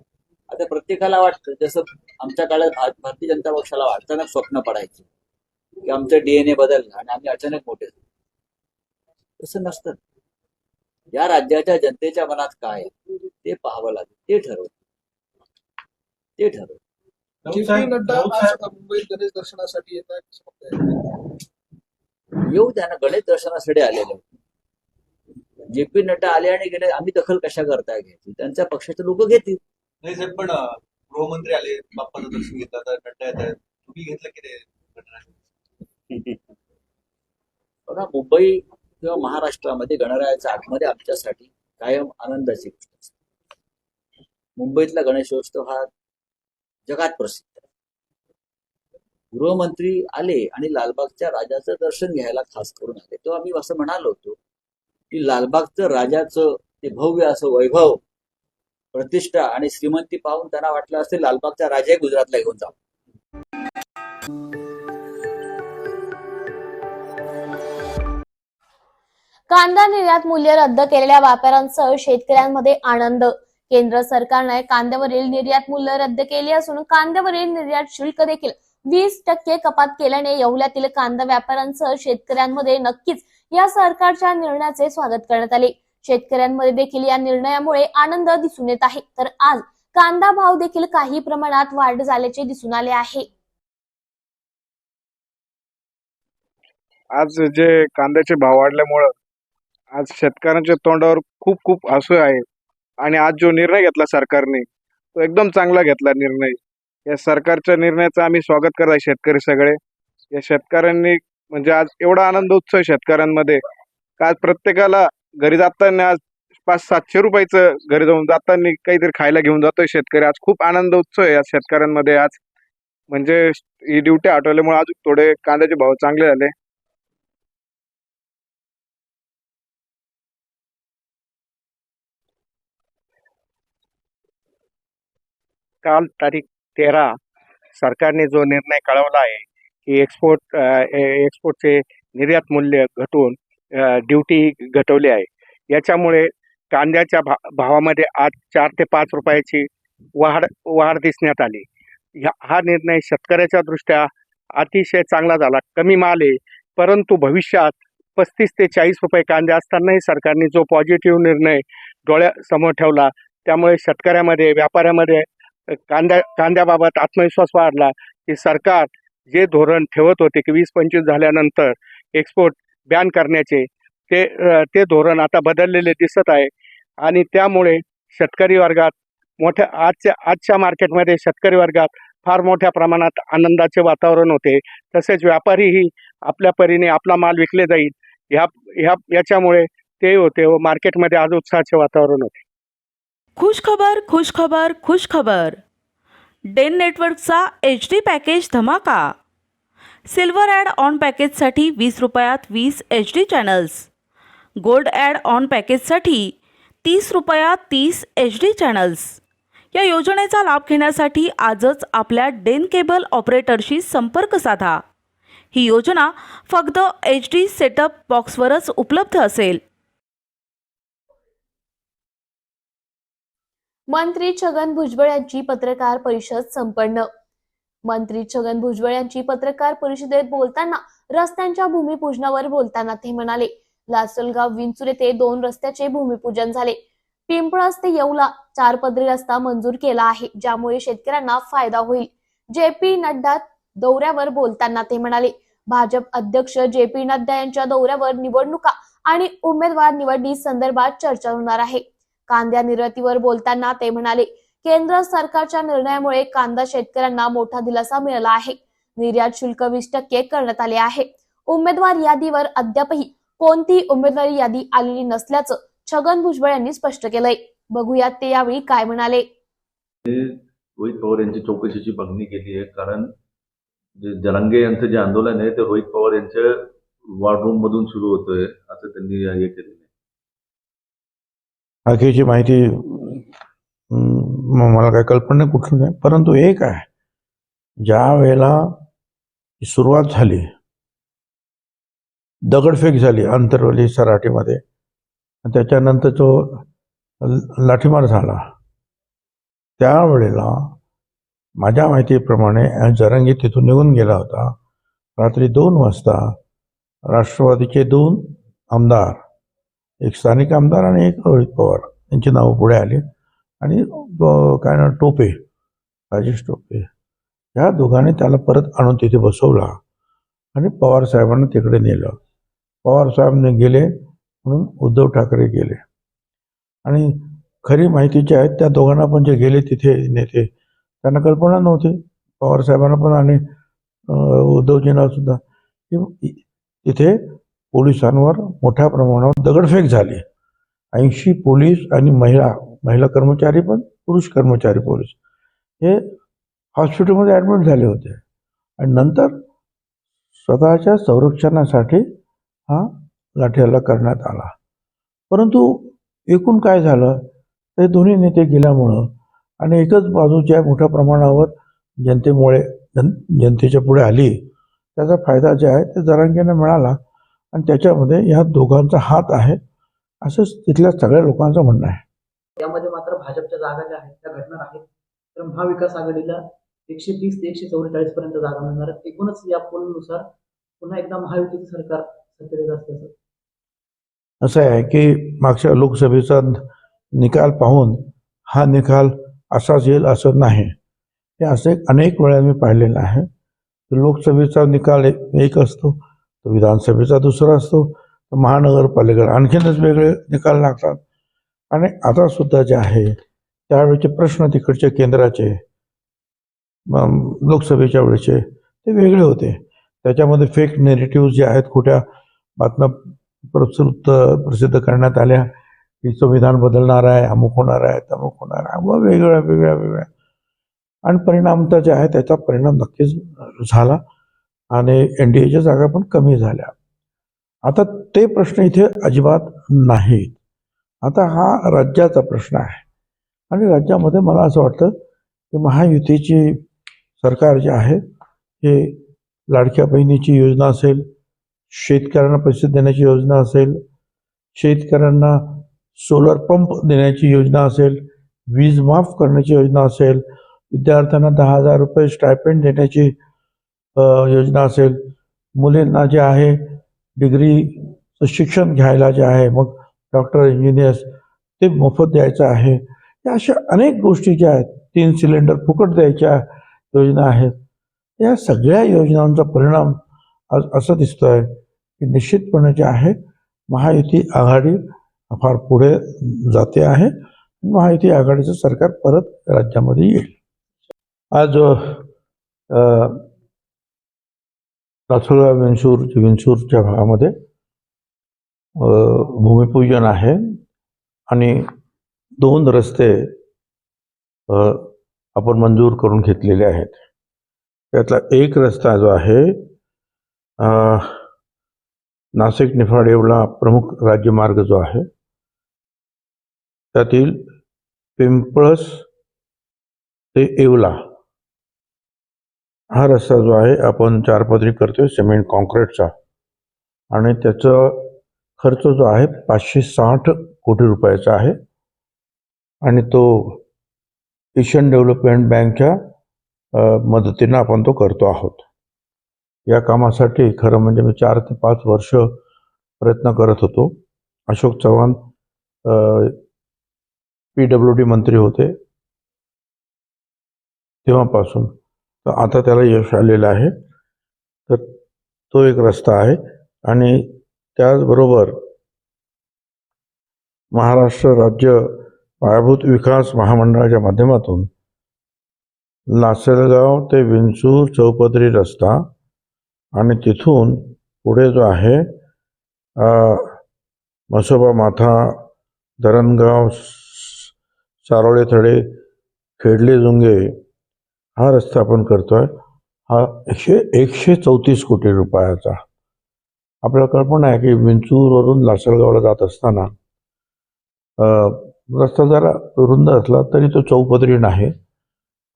Speaker 9: आता प्रत्येकाला वाटतं, जसं आमच्या काळात भारतीय जनता पक्षाला अचानक स्वप्न पडायचे की आमचं डीएनए बदललं आणि आम्ही अचानक मोठे झालो. तसं नसतं. या राज्याच्या जनतेच्या मनात काय आहे ते पाहावं लागेल. ते ठरवत.
Speaker 10: मुंबईत गणेश दर्शनासाठी येतात.
Speaker 9: येऊ त्यांना. गणेश दर्शनासाठी आलेले. जेपी नड्डा आले आणि गेले. आम्ही दखल कशा करताय घ्यायची? त्यांच्या पक्षाचे लोक घेतील.
Speaker 5: नाही साहेब, पण गृहमंत्री आले, बाप्पाचं दर्शन घेतलं, नड्डा येत आहेत, तुम्ही घेतलं की नाही?
Speaker 9: बघा, मुंबई किंवा महाराष्ट्रामध्ये गणरायाच्या आगमनामध्ये आमच्यासाठी कायम आनंदाची गोष्ट असते. मुंबईतला गणेशोत्सव हा जगात प्रसिद्ध आहे. गृहमंत्री आले आणि लालबागच्या राजाचं दर्शन घ्यायला खास करून आले. तेव्हा आम्ही असं म्हणालो होतो की लालबागचं राजाचं ते भव्य असं वैभव, प्रतिष्ठा आणि श्रीमंती पाहून त्यांना वाटलं असते लालबागचा राजाही गुजरातला घेऊन जाऊ.
Speaker 1: कांदा निर्यात मूल्य रद्द केलेल्या व्यापाऱ्यांसह शेतकऱ्यांमध्ये आनंद. केंद्र सरकारने कांद्यावरील निर्यात मूल्य रद्द केले असून कांद्यावरील निर्यात शुल्क देखील 20% कपात केल्याने येवल्यातील कांदा व्यापाऱ्यांसह शेतकऱ्यांमध्ये नक्कीच या सरकारच्या निर्णयाचे स्वागत करण्यात आले. शेतकऱ्यांमध्ये देखील या निर्णयामुळे आनंद दिसून येत आहे. तर आज कांदा भाव देखील काही प्रमाणात वाढ झाल्याचे दिसून आले आहे.
Speaker 11: आज जे कांद्याचे भाव वाढल्यामुळं
Speaker 10: आज शेतकऱ्यांच्या तोंडावर खूप खूप हसू आहे आणि आज जो निर्णय घेतला सरकारने तो एकदम चांगला घेतला निर्णय. या सरकारच्या निर्णयाचं आम्ही स्वागत करत आहे शेतकरी सगळे. या शेतकऱ्यांनी म्हणजे आज एवढा आनंद उत्सव आहे शेतकऱ्यांमध्ये का आज प्रत्येकाला घरी जाताना आज 500-700 रुपयाचं घरी जाऊन जाताना काहीतरी खायला घेऊन जातोय शेतकरी. आज खूप आनंद उत्सव आहे या शेतकऱ्यांमध्ये. आज म्हणजे ही ड्युटी हटवल्यामुळे अजून थोडे कांद्याचे भाव चांगले झाले. काल तारीख 13 सरकारने जो निर्णय कळवला आहे की एक्सपोर्टचे निर्यात मूल्य घटवून ड्युटी घटवली आहे. याच्यामुळे कांद्याच्या भावामध्ये आज 4 ते 5 रुपयाची वाढ दिसण्यात आली. हा निर्णय शेतकऱ्याच्या दृष्ट्या अतिशय चांगला झाला. कमी माल आहे, परंतु भविष्यात 35 ते 40 रुपये कांदे असतानाही सरकारने जो पॉझिटिव्ह निर्णय डोळ्यासमोर ठेवला, त्यामुळे शेतकऱ्यामध्ये, व्यापाऱ्यामध्ये कांद्याबाबत आत्मविश्वास वाढला की सरकार जे धोरण ठेवत होते की 20-25 झाल्यानंतर एक्सपोर्ट बॅन करण्याचे, ते धोरण आता बदललेले दिसत आहे. आणि त्यामुळे शेतकरी वर्गात आजच्या मार्केटमध्ये शेतकरी वर्गात फार मोठ्या प्रमाणात आनंदाचे वातावरण होते. तसेच व्यापारीही आपल्या परीने आपला माल विकले जाईल याच्यामुळे ते होते व मार्केटमध्ये आज उत्साहाचे वातावरण होते.
Speaker 4: खुश खबर, खुश खबर, खुश खबर. डेन नेटवर्कचा HD पॅकेज धमाका. सिल्वर ॲड ऑन पॅकेजसाठी 20 रुपयात 20 HD channels. Gold add on पॅकेजसाठी 30 रुपयात 30 HD चॅनल्स. या योजनेचा लाभ घेण्यासाठी आजच आपल्या डेन केबल ऑपरेटरशी संपर्क साधा. ही योजना फक्त HD सेटअप बॉक्सवरच उपलब्ध असेल.
Speaker 1: मंत्री छगन भुजबळ यांची पत्रकार परिषद संपन्न. मंत्री छगन भुजबळ यांची पत्रकार परिषदेत बोलताना रस्त्यांच्या भूमिपूजनावर बोलताना ते म्हणाले, लासलगाव विंचूर येथे 2 रस्त्याचे भूमिपूजन झाले. पिंपळस ते येवला 4 पदरी रस्ता मंजूर केला आहे, ज्यामुळे शेतकऱ्यांना फायदा होईल. JP नड्डा दौऱ्यावर बोलताना ते म्हणाले, भाजप अध्यक्ष JP नड्डा यांच्या दौऱ्यावर निवडणुका आणि उमेदवार निवडी संदर्भात चर्चा होणार आहे. कांद्या निर्यातीवर बोलताना ते म्हणाले, केंद्र सरकारच्या निर्णयामुळे कांदा शेतकऱ्यांना मोठा दिलासा मिळाला आहे. निर्यात शुल्क 20% करण्यात आले आहे. उमेदवार यादीवर अद्यापही कोणतीही उमेदवारी यादी आलेली नसल्याचं छगन भुजबळ यांनी स्पष्ट केलंय. बघूयात ते यावेळी काय म्हणाले.
Speaker 11: रोहित पवार यांची चौकशीची मागणी केली आहे, कारण जे जरांगे यांचं जे आंदोलन आहे ते रोहित पवार यांच्या वॉर मधून सुरू होतोय असं त्यांनी हे केलेलं आहे.
Speaker 12: बाकीची माहिती मला काही कल्पना नाही कुठली नाही, परंतु एक आहे, ज्या वेळेला सुरुवात झाली, दगडफेक झाली आंतरवली सराटीमध्ये, त्याच्यानंतर तो लाठीमार झाला, त्यावेळेला माझ्या माहितीप्रमाणे जरांगे तिथून निघून गेला होता. रात्री 2 वाजता राष्ट्रवादीचे 2 आमदार, एक स्थानिक आमदार आणि एक रोहित पवार यांची नावं पुढे आली आणि काय ना टोपे, राजेश टोपे, ह्या दोघांनी त्याला परत आणून तिथे बसवला आणि पवार साहेबांना तिकडे नेलं. पवार साहेबांनी गेले म्हणून उद्धव ठाकरे गेले. आणि खरी माहितीची आहेत त्या दोघांना पण जे गेले तिथे नेते, त्यांना कल्पना नव्हती, पवार साहेबांना पण आणि उद्धवजींना सुद्धा, तिथे पोलिसांवर मोठ्या प्रमाणावर दगडफेक झाली. 80 पोलीस आणि महिला कर्मचारी पण, पुरुष कर्मचारी पोलीस हे हॉस्पिटलमध्ये ॲडमिट झाले होते. आणि नंतर स्वतःच्या संरक्षणासाठी हा लाठीहल्ला करण्यात आला. परंतु एकूण काय झालं, ते दोन्ही नेते गेल्यामुळं आणि एकच बाजूच्या मोठ्या प्रमाणावर जनतेच्या पुढे आली, त्याचा फायदा जे आहे ते जरांगेंना मिळाला आणि त्याच्यामध्ये ह्या दोघांचा हात आहे असं तिथल्या सगळ्या लोकांचं म्हणणं आहे.
Speaker 13: त्यामध्ये मात्र भाजपच्या जागा ज्या आहेत त्या घटणार आहेत. तर महाविकास आघाडीला 130 ते 144 पर्यंत जागा मिळणार आहेत. एकूणच या पोलनुसार पुन्हा एकदा महायुतीचं सरकार सत्तेत असल्याचं
Speaker 12: असं आहे की मागच्या लोकसभेचा निकाल पाहून हा निकाल असाच येईल असं नाही. हे असे अनेक वेळा मी पाहिलेलं आहे. लोकसभेचा निकाल एक असतो, तो विधानसभेचा दुसरा असतो, तर महानगरपालिकेला आणखीनच वेगळे निकाल लागतात. आणि आता सुद्धा जे आहे त्यावेळेचे प्रश्न तिकडच्या केंद्राचे लोकसभेच्या वेळेचे ते वेगळे होते. त्याच्यामध्ये फेक नेरेटिव्ह जे आहेत, खोट्या बातम्या प्रसिद्ध करण्यात आल्या की संविधान बदलणार आहे, अमुक होणार आहे, तमुक होणार आहे, व वेगळ्या आणि परिणाम तर जे आहे त्याचा परिणाम नक्कीच झाला आणि NDAच्या जागा पण कमी झाल्या. आता ते प्रश्न इथे अजिबात नाहीत. आता हा राज्याचा प्रश्न आहे आणि राज्यामध्ये मला असं वाटतं की महायुतीची सरकार जे आहे हे लाडक्या बहिणीची योजना असेल, शेतकऱ्यांना पैसे देण्याची योजना असेल, शेतकऱ्यांना सोलर पंप देण्याची योजना असेल, वीज माफ करण्याची योजना असेल, विद्यार्थ्यांना 10,000 रुपये स्टायपेंड देण्याची योजना असेल, मुलींना जे आहे डिग्रीचं शिक्षण घ्यायला जे आहे, मग डॉक्टर इंजिनियर्स ते मोफत द्यायचं आहे. या अशा अनेक गोष्टी ज्या आहेत, 3 सिलेंडर फुकट द्यायच्या योजना आहेत. या सगळ्या योजनांचा परिणाम आज असं दिसतोय की निश्चितपणे जे आहे महायुती आघाडी फार पुढे जाते आहे. महायुती आघाडीचं सरकार परत राज्यामध्ये येईल. आज लासलगाव विंचूरच्या भागामध्ये भूमिपूजन आहे आणि 2 रस्ते आपण मंजूर करून घेतलेले आहेत. त्यातला एक रस्ता जो आहे नाशिक निफाड येवला प्रमुख राज्यमार्ग जो आहे त्यातील पिंपळस ते येवला हा रस्ता जो आहे आपण 4 पदरी करतोय सिमेंट कॉन्क्रीटचा आणि त्याचा खर्च जो आहे 560 कोटी रुपयाचा आहे आणि तो एशियन डेव्हलपमेंट बँकच्या मदतीनं आपण तो करतो आहोत. या कामासाठी खरं म्हणजे मी 4 ते 5 वर्ष प्रयत्न करत होतो. अशोक चव्हाण PWD मंत्री होते तेव्हापासून, तर आता त्याला यश आलेलं आहे. तर तो एक रस्ता आहे आणि त्याचबरोबर महाराष्ट्र राज्य पायाभूत विकास महामंडळाच्या माध्यमातून लासलगाव ते विंचूर चौपदरी रस्ता आणि तिथून पुढे जो आहे म्हसोबा माथा, धरणगाव, सारोळे थडे, खेडले जुंगे हा रस्ता आपण करतोय. हा 134 कोटी रुपयाचा. आपल्याला कल्पना आहे की विंचूरवरून लासलगावला जात असताना रस्ता जरा रुंद असला तरी तो चौपदरी नाही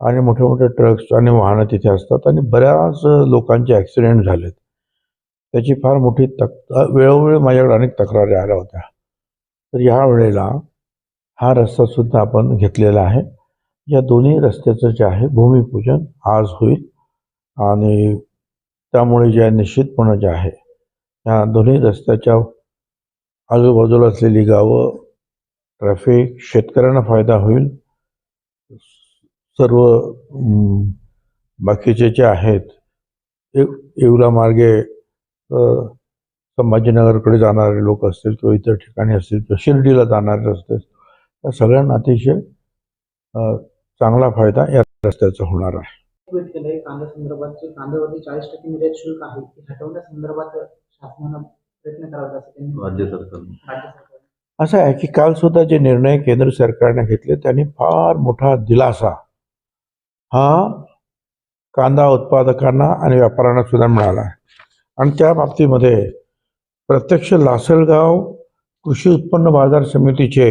Speaker 12: आणि मोठे मोठे ट्रक्स आणि वाहनं तिथे असतात आणि बऱ्याच लोकांचे ॲक्सिडेंट झालेत. त्याची फार मोठी वेळोवेळी माझ्याकडे अनेक तक्रारी आल्या होत्या. तर ह्या वेळेला हा रस्तासुद्धा आपण घेतलेला आहे. या दोन्ही रस्त्याचं जे आहे भूमिपूजन आज होईल आणि त्यामुळे जे निश्चितपणे जे आहे या दोन्ही रस्त्याच्या आजूबाजूला असलेली गावं, ट्रॅफिक, शेतकऱ्यांना फायदा होईल. सर्व बाकीचे जे आहेत येवला मार्गे संभाजीनगरकडे जाणारे लोक असतील किंवा इतर ठिकाणी असतील किंवा शिर्डीला जाणारे रस्ते या सगळ्यांना अतिशय चांगला फायदा या रस्त्याचा होणार आहे.
Speaker 13: ट्विट केलंय कांद्यासंदर्भात जे कांद्यावरती 40% निर्यात शुल्क आहे ते हटवण्यासंदर्भात शासनानं प्रयत्न करावा असं त्यांनी
Speaker 11: राज्य सरकार
Speaker 12: असं आहे की काल सुद्धा जे निर्णय केंद्र सरकारने घेतले त्यांनी फार मोठा दिलासा हा कांदा उत्पादकांना आणि व्यापाऱ्यांना सुद्धा मिळाला आहे. आणि त्या बाबतीमध्ये प्रत्यक्ष लासलगाव कृषी उत्पन्न बाजार समितीचे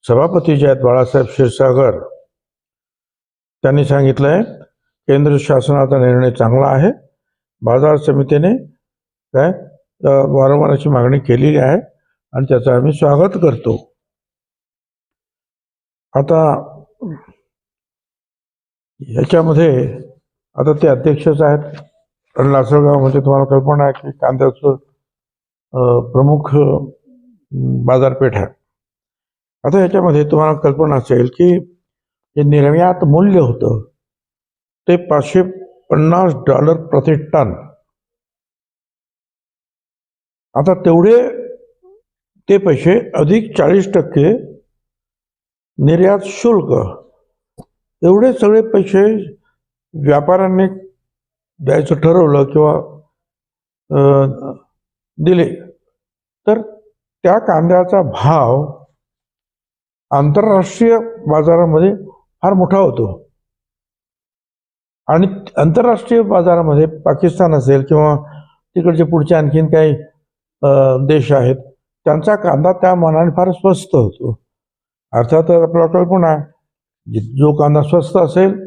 Speaker 12: सभापती जे आहेत बाळासाहेब क्षीरसागर त्यांनी सांगितलंय केंद्र शासनाचा निर्णय चांगला आहे. बाजार समितीने वारंवार अशी मागणी केलेली आहे आणि त्याचं आम्ही स्वागत करतो. आता याच्यामध्ये आता ते अध्यक्षच आहेत आणि लासलगाव म्हणजे तुम्हाला कल्पना आहे की कांद्याचं प्रमुख बाजारपेठ आहे. आता याच्यामध्ये तुम्हाला कल्पना असेल की जे निर्यात मूल्य होतं ते $550 प्रति टन आता तेवढे ते पैसे अधिक 40% निर्यात शुल्क, एवढे सगळे पैसे व्यापाऱ्यांनी द्यायचं ठरवलं किंवा दिले तर त्या कांद्याचा भाव आंतरराष्ट्रीय बाजारामध्ये फार मोठा होतो आणि आंतरराष्ट्रीय बाजारामध्ये पाकिस्तान असेल किंवा तिकडचे पुढचे आणखीन काही देश आहेत, त्यांचा कांदा त्या मानाने फार स्वस्त होतो. अर्थात आपल्याला कल्पना आहे, जो कांदा स्वस्त असेल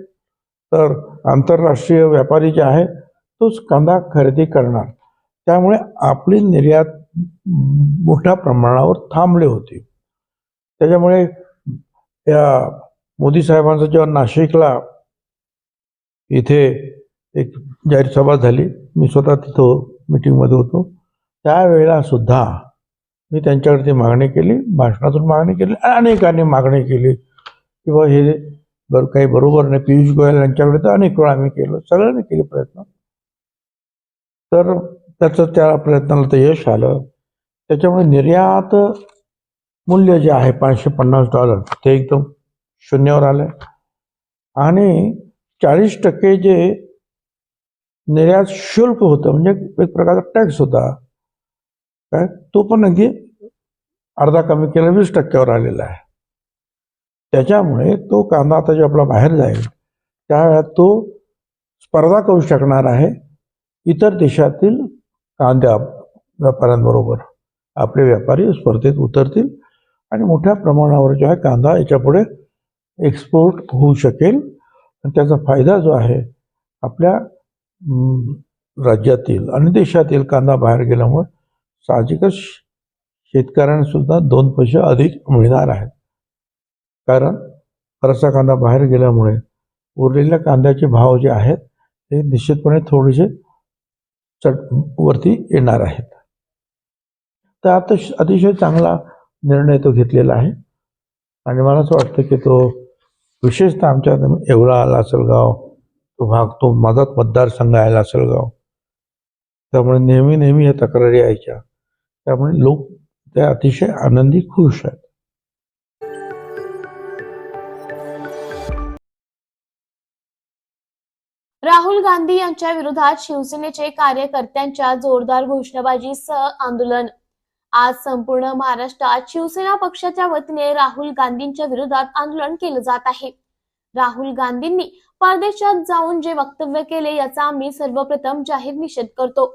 Speaker 12: तर आंतरराष्ट्रीय व्यापारी जे आहे तोच कांदा खरेदी करणार. त्यामुळे आपली निर्यात मोठ्या प्रमाणावर थांबली होती. त्याच्यामुळे या मोदी साहेबांचं जेव्हा नाशिकला इथे एक जाहीर सभा झाली, मी स्वतः तिथं मीटिंगमध्ये होतो, त्यावेळेला सुद्धा मी त्यांच्याकडे ती मागणी केली, भाषणातून मागणी केली, अनेकांनी मागणी केली की बा हे काही बरोबर नाही. पियुष गोयल यांच्याकडे तर अनेक वेळा आम्ही केलं, सगळ्यांनी केले प्रयत्न. तर त्याचं त्या प्रयत्नाला तर यश आलं. त्याच्यामुळे निर्यात मूल्य जे आहे $550 ते एकदम शून्यावर आलं आणि 40% जे निर्यात शुल्क होतं, म्हणजे एक प्रकारचा टॅक्स होता काय, तो पण अगदी अर्धा कमी केला, 20% आलेला आहे. त्याच्यामुळे तो कांदा आता जो आपला बाहेर जाईल त्यावेळेला तो स्पर्धा करू शकणार आहे इतर देशातील कांद्या व्यापाऱ्यांबरोबर. आपले व्यापारी स्पर्धेत उतरतील आणि मोठ्या प्रमाणावर जो आहे कांदा याच्यापुढे एक्सपोर्ट होऊ शकेल. आणि त्याचा फायदा जो आहे आपल्या राज्यातील आणि देशातील कांदा बाहेर गेल्यामुळे साहजिकच शेतकऱ्यांना सुद्धा 2 पैसे अधिक मिळणार आहेत. कारण बराचसा कांदा बाहेर गेल्यामुळे उरलेल्या कांद्याचे भाव जे आहेत ते निश्चितपणे थोडेसे वरती येणार आहेत. तर आता अतिशय चांगला निर्णय तो घेतलेला आहे आणि मला असं वाटतं की तो विशेषतः आमच्या येवला, लासलगाव तो भाग, तो माझाच मतदारसंघ आहे लासलगाव, त्यामुळे नेहमी ह्या तक्रारी यायच्या. त्यामुळे लोक त्या अतिशय आनंदी, खुश आहेत.
Speaker 1: राहुल गांधी यांच्या विरोधात शिवसेनेचे कार्यकर्त्यांच्या जोरदार घोषणाबाजीसह आंदोलन. आज संपूर्ण महाराष्ट्रात शिवसेना पक्षाच्या वतीने राहुल गांधींच्या विरोधात आंदोलन केलं जात आहे. राहुल गांधींनी परदेशात जाऊन जे वक्तव्य केले याचा आम्ही सर्वप्रथम जाहीर निषेध करतो.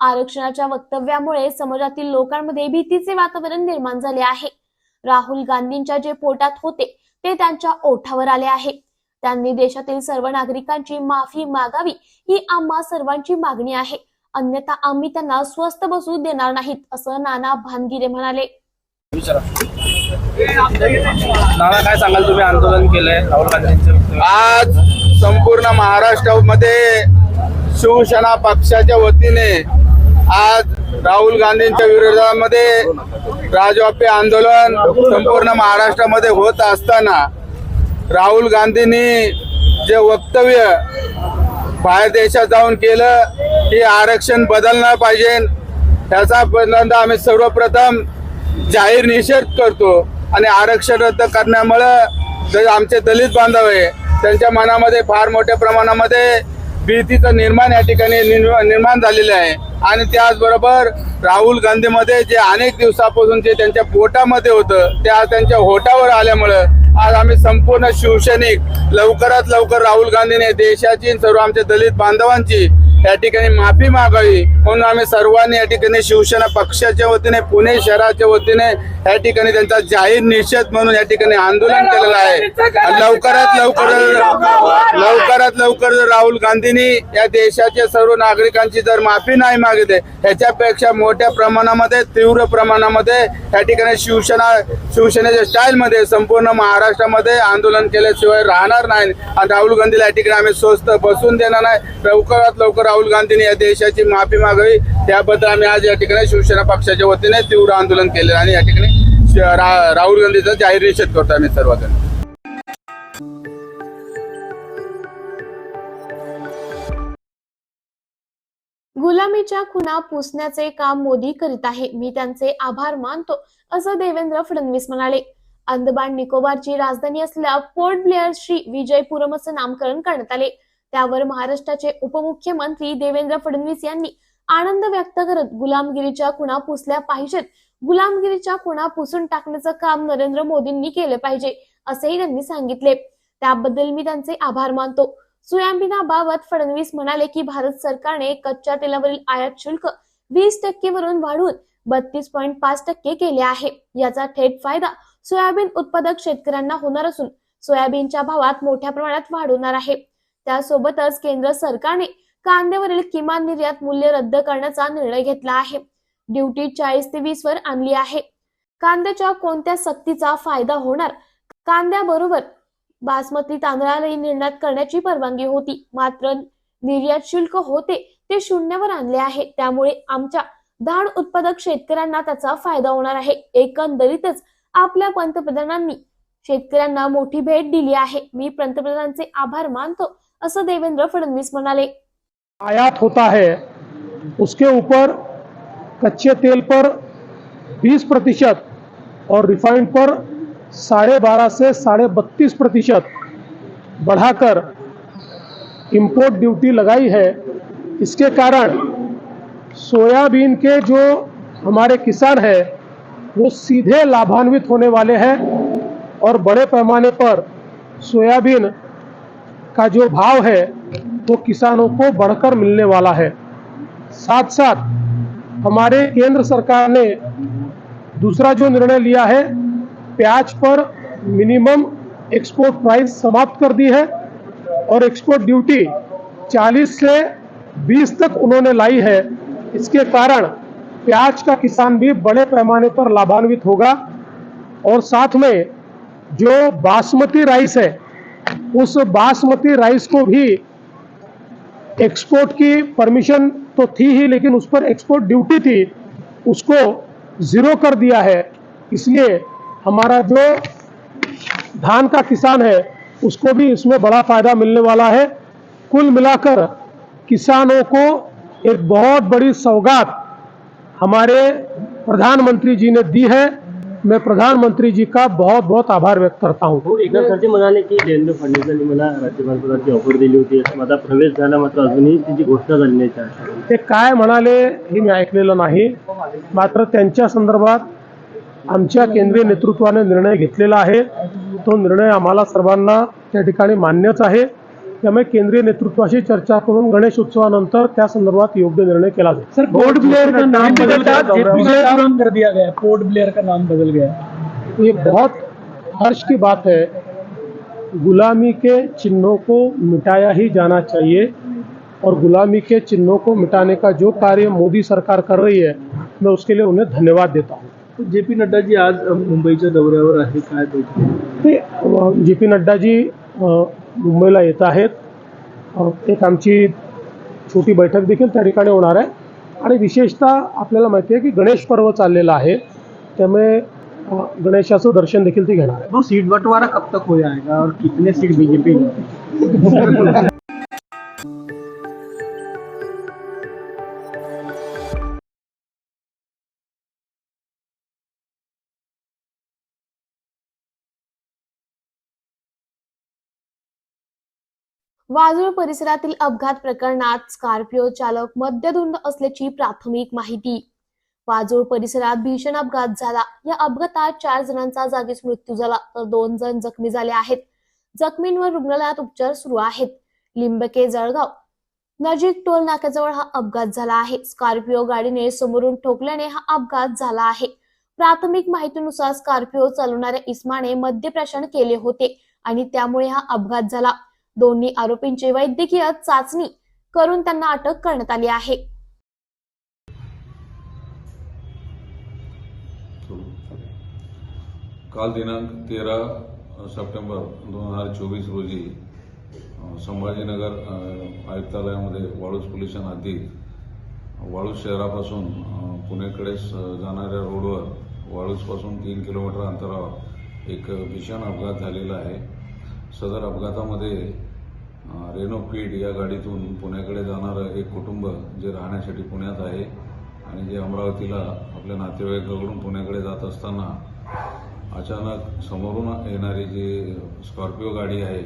Speaker 1: आरक्षणाच्या वक्तव्यामुळे समाजातील लोकांमध्ये भीतीचे वातावरण निर्माण झाले आहे. राहुल गांधींच्या जे पोटात होते ते त्यांच्या ओठावर आले आहे. त्यांनी देशातील सर्व नागरिकांची माफी मागावी ही आम्हा सर्वांची मागणी आहे, अन्यथा आम्ही त्यांना स्वस्थ बसू देणार नाहीत, असं नाना भानगिरे म्हणाले.
Speaker 14: नाना, काय सांगाल, तुम्ही आंदोलन केलंय राहुल गांधींचं? आज संपूर्ण महाराष्ट्रामध्ये शिवसेना पक्षाच्या वतीने आज राहुल गांधींच्या विरोधामध्ये राजव्यापी आंदोलन संपूर्ण महाराष्ट्रामध्ये होत असताना राहुल गांधींनी जे वक्तव्य बाहेर देशात जाऊन केलं की आरक्षण बदललं पाहिजे, त्याचा पहिल्यांदा आम्ही सर्वप्रथम जाहीर निषेध करतो. आणि आरक्षण रद्द करण्यामुळं आमचे दलित बांधव आहे त्यांच्या मनामध्ये फार मोठ्या प्रमाणामध्ये भीतीचं निर्माण या ठिकाणी निर्माण झालेलं आहे. आणि त्याचबरोबर राहुल गांधीमध्ये जे अनेक दिवसापासून जे त्यांच्या पोटामध्ये होतं ते आज त्यांच्या होटावर आल्यामुळं आज आम्ही संपूर्ण शिवसैनिक लवकरात लवकर राहुल गांधीने देशाची सर्व आमच्या दलित बांधवांची या ठिकाणी माफी मागावी म्हणून आम्ही सर्वांनी या ठिकाणी शिवसेना पक्षाच्या वतीने पुणे शहराच्या वतीने या ठिकाणी त्यांचा जाहीर निषेध म्हणून या ठिकाणी आंदोलन केलेलं आहे. लवकरात लवकर जर राहुल गांधींनी या देशाच्या सर्व नागरिकांची जर माफी नाही मागितली ह्याच्यापेक्षा मोठ्या प्रमाणामध्ये तीव्र प्रमाणामध्ये या ठिकाणी शिवसेनेच्या स्टाईलमध्ये संपूर्ण महाराष्ट्रामध्ये आंदोलन केल्याशिवाय राहणार नाही. आणि राहुल गांधीला या ठिकाणी आम्ही स्वस्थ बसून देणार नाही. लवकरात लवकर राहुल गांधींनी या देशाची माफी मागावी त्याबद्दल आम्ही आज या ठिकाणी शिवसेना पक्षाच्या वतीने तीव्र आंदोलन केले आणि या ठिकाणी राहुल गांधीचा जाहीर निषेध करतो आम्ही सर्वजण.
Speaker 1: गुलामीच्या खुणा पुसण्याचे काम मोदी करीत आहे. मी त्यांचे आभार मानतो, असं देवेंद्र फडणवीस म्हणाले. अंदमान निकोबारची राजधानी असलेल्या पोर्ट ब्लेअर श्री विजयपुरम असं नामकरण करण्यात आले. त्यावर महाराष्ट्राचे उपमुख्यमंत्री देवेंद्र फडणवीस यांनी आनंद व्यक्त करत गुलामगिरीच्या खुणा पुसल्या पाहिजेत, गुलामगिरीच्या खुणा पुसून टाकण्याचं काम नरेंद्र मोदींनी केले पाहिजे, असेही त्यांनी सांगितले. त्याबद्दल मी त्यांचे आभार मानतो. सोयाबीनाबाबत फडणवीस म्हणाले की भारत सरकारने कच्च्या तेलावरील आयात शुल्क 20% वरून वाढवून 32.5% केले आहे. याचा थेट फायदा सोयाबीन उत्पादक शेतकऱ्यांना होणार असून सोयाबीनच्या भावात मोठ्या प्रमाणात वाढ होणार आहे. त्यासोबतच केंद्र सरकारने कांद्यावरील किमान निर्यात मूल्य रद्द करण्याचा निर्णय घेतला आहे. ड्युटी 40 ते 20 वर आणली आहे. कांद्याच्या कोणत्या सक्तीचा फायदा होणार? कांद्याबरोबर बासमती तांदळालाही निर्यात करण्याची परवानगी होती, मात्र निर्यात शुल्क होते ते 0 वर आणले आहे. त्यामुळे आमच्या धान उत्पादक शेतकऱ्यांना त्याचा फायदा होणार आहे. एकंदरीतच आपल्या पंतप्रधानांनी शेतकऱ्यांना मोठी भेट दिली आहे. मी पंतप्रधानांचे आभार मानतो, असं देवेंद्र फडणवीस म्हणाले.
Speaker 15: आयात होता है उसके ऊपर कच्चे तेल पर 20% और रिफाइंड पर 12.5 से 32.5% बढ़ाकर इंपोर्ट ड्यूटी लगाई है. इसके कारण सोयाबीन के जो हमारे किसान हैं वो सीधे लाभान्वित होने वाले हैं और बड़े पैमाने पर सोयाबीन का जो भाव है वो किसानों को बढ़कर मिलने वाला है. साथ साथ हमारे केंद्र सरकार ने दूसरा जो निर्णय लिया है, प्याज पर मिनिमम एक्सपोर्ट प्राइस समाप्त कर दी है और एक्सपोर्ट ड्यूटी 40 से 20 तक उन्होंने लाई है. इसके कारण प्याज का किसान भी बड़े पैमाने पर लाभान्वित होगा और साथ में जो बासमती राइस है उस बासमती राइस को भी एक्सपोर्ट की परमिशन तो थी ही, लेकिन उस पर एक्सपोर्ट ड्यूटी थी, उसको 0 कर दिया है. इसलिए हमारा जो धान का किसान है उसको भी इसमें बड़ा फायदा मिलने वाला है. कुल मिलाकर किसानों को एक बहुत बड़ी सौगात हमारे प्रधानमंत्री जी ने दी है. मैं प्रधानमंत्री जी का बहुत बहुत आभार व्यक्त करता हूँ.
Speaker 2: एकनाथ खडसे म्हणाले की देवेंद्र फडणवीसांनी मला राज्यपालपदाची ऑफर दिली होती, माझा प्रवेश झाला, मात्र अजूनही त्याची घोषणा झाली नाही.
Speaker 15: ते काय म्हणाले हे मी ऐकलेलं नाही, मात्र त्यांच्या संदर्भात आमच्या केंद्रीय नेतृत्वाने निर्णय घेतलेला आहे. तो निर्णय आम्हाला सर्वांना त्या ठिकाणी मान्यच आहे. त्यामुळे केंद्रीय नेतृत्वाशी चर्चा करून गणेश उत्सवानंतर त्या संदर्भात योग्य निर्णय केला जाईल.
Speaker 13: सर, पोर्ट ब्लेयर का नाम कर दिया गया, पोर्ट ब्लेयर का नाम बदल गया.
Speaker 15: ये बहुत हर्ष की बात है. गुलामी के चिन्हों को मिटाया ही जाना चाहिए और गुलामी के चिन्हों को मिटाने का जो कार्य मोदी सरकार कर रही है, मैं उसके लिए उन्हें धन्यवाद देता हूँ.
Speaker 2: जे.पी. नड्डाजी आज मुंबईच्या दौऱ्यावर आहे, काय
Speaker 15: ते जे.पी. नड्डाजी मुंबईला येत आहेत. एक आमची छोटी बैठक देखील त्या ठिकाणी होणार आहे आणि विशेषतः आपल्याला माहिती आहे की गणेश पर्व चाललेलं आहे, त्यामुळे गणेशाचं दर्शन देखील ती घेणार आहे.
Speaker 2: वो सीट बंटवारा कब तक हो जाएगा और कितने सीट बीजेपी?
Speaker 1: वाजूळ परिसरातील अपघात प्रकरणात स्कॉर्पिओ चालक मद्यधुंद असल्याची प्राथमिक माहिती. वाजूळ परिसरात भीषण अपघात झाला. या अपघातात 4 जणांचा जागीच मृत्यू झाला तर 2 जण जखमी झाले आहेत. जखमींवर रुग्णालयात उपचार सुरू आहेत. लिंबके जळगाव नजीक टोल नाक्याजवळ हा अपघात झाला आहे. स्कॉर्पिओ गाडीने समोरून ठोकल्याने हा अपघात झाला आहे. प्राथमिक माहितीनुसार स्कॉर्पिओ चालवणाऱ्या इस्माने मद्यप्राशन केले होते आणि त्यामुळे हा अपघात झाला. दोन्ही आरोपींची वैद्यकीय चाचणी करून त्यांना अटक करण्यात आली आहे.
Speaker 16: काल दिनांक 13 सप्टेंबर 2024 रोजी संभाजीनगर आयुक्तालयामध्ये वाळूज पोलीस ठाण्यात अधिक वाळूज शहरापासून पुणेकडे जाणाऱ्या रोडवर वाळूजपासून 3 किलोमीटर अंतरावर एक भीषण अपघात झालेला आहे. सदर अपघातामध्ये रेनो क्विड या गाडीतून पुण्याकडे जाणारं एक कुटुंब जे राहण्यासाठी पुण्यात आहे आणि जे अमरावतीला आपल्या नातेवाईकाकडून पुण्याकडे जात असताना अचानक समोरून येणारी जी स्कॉर्पिओ गाडी आहे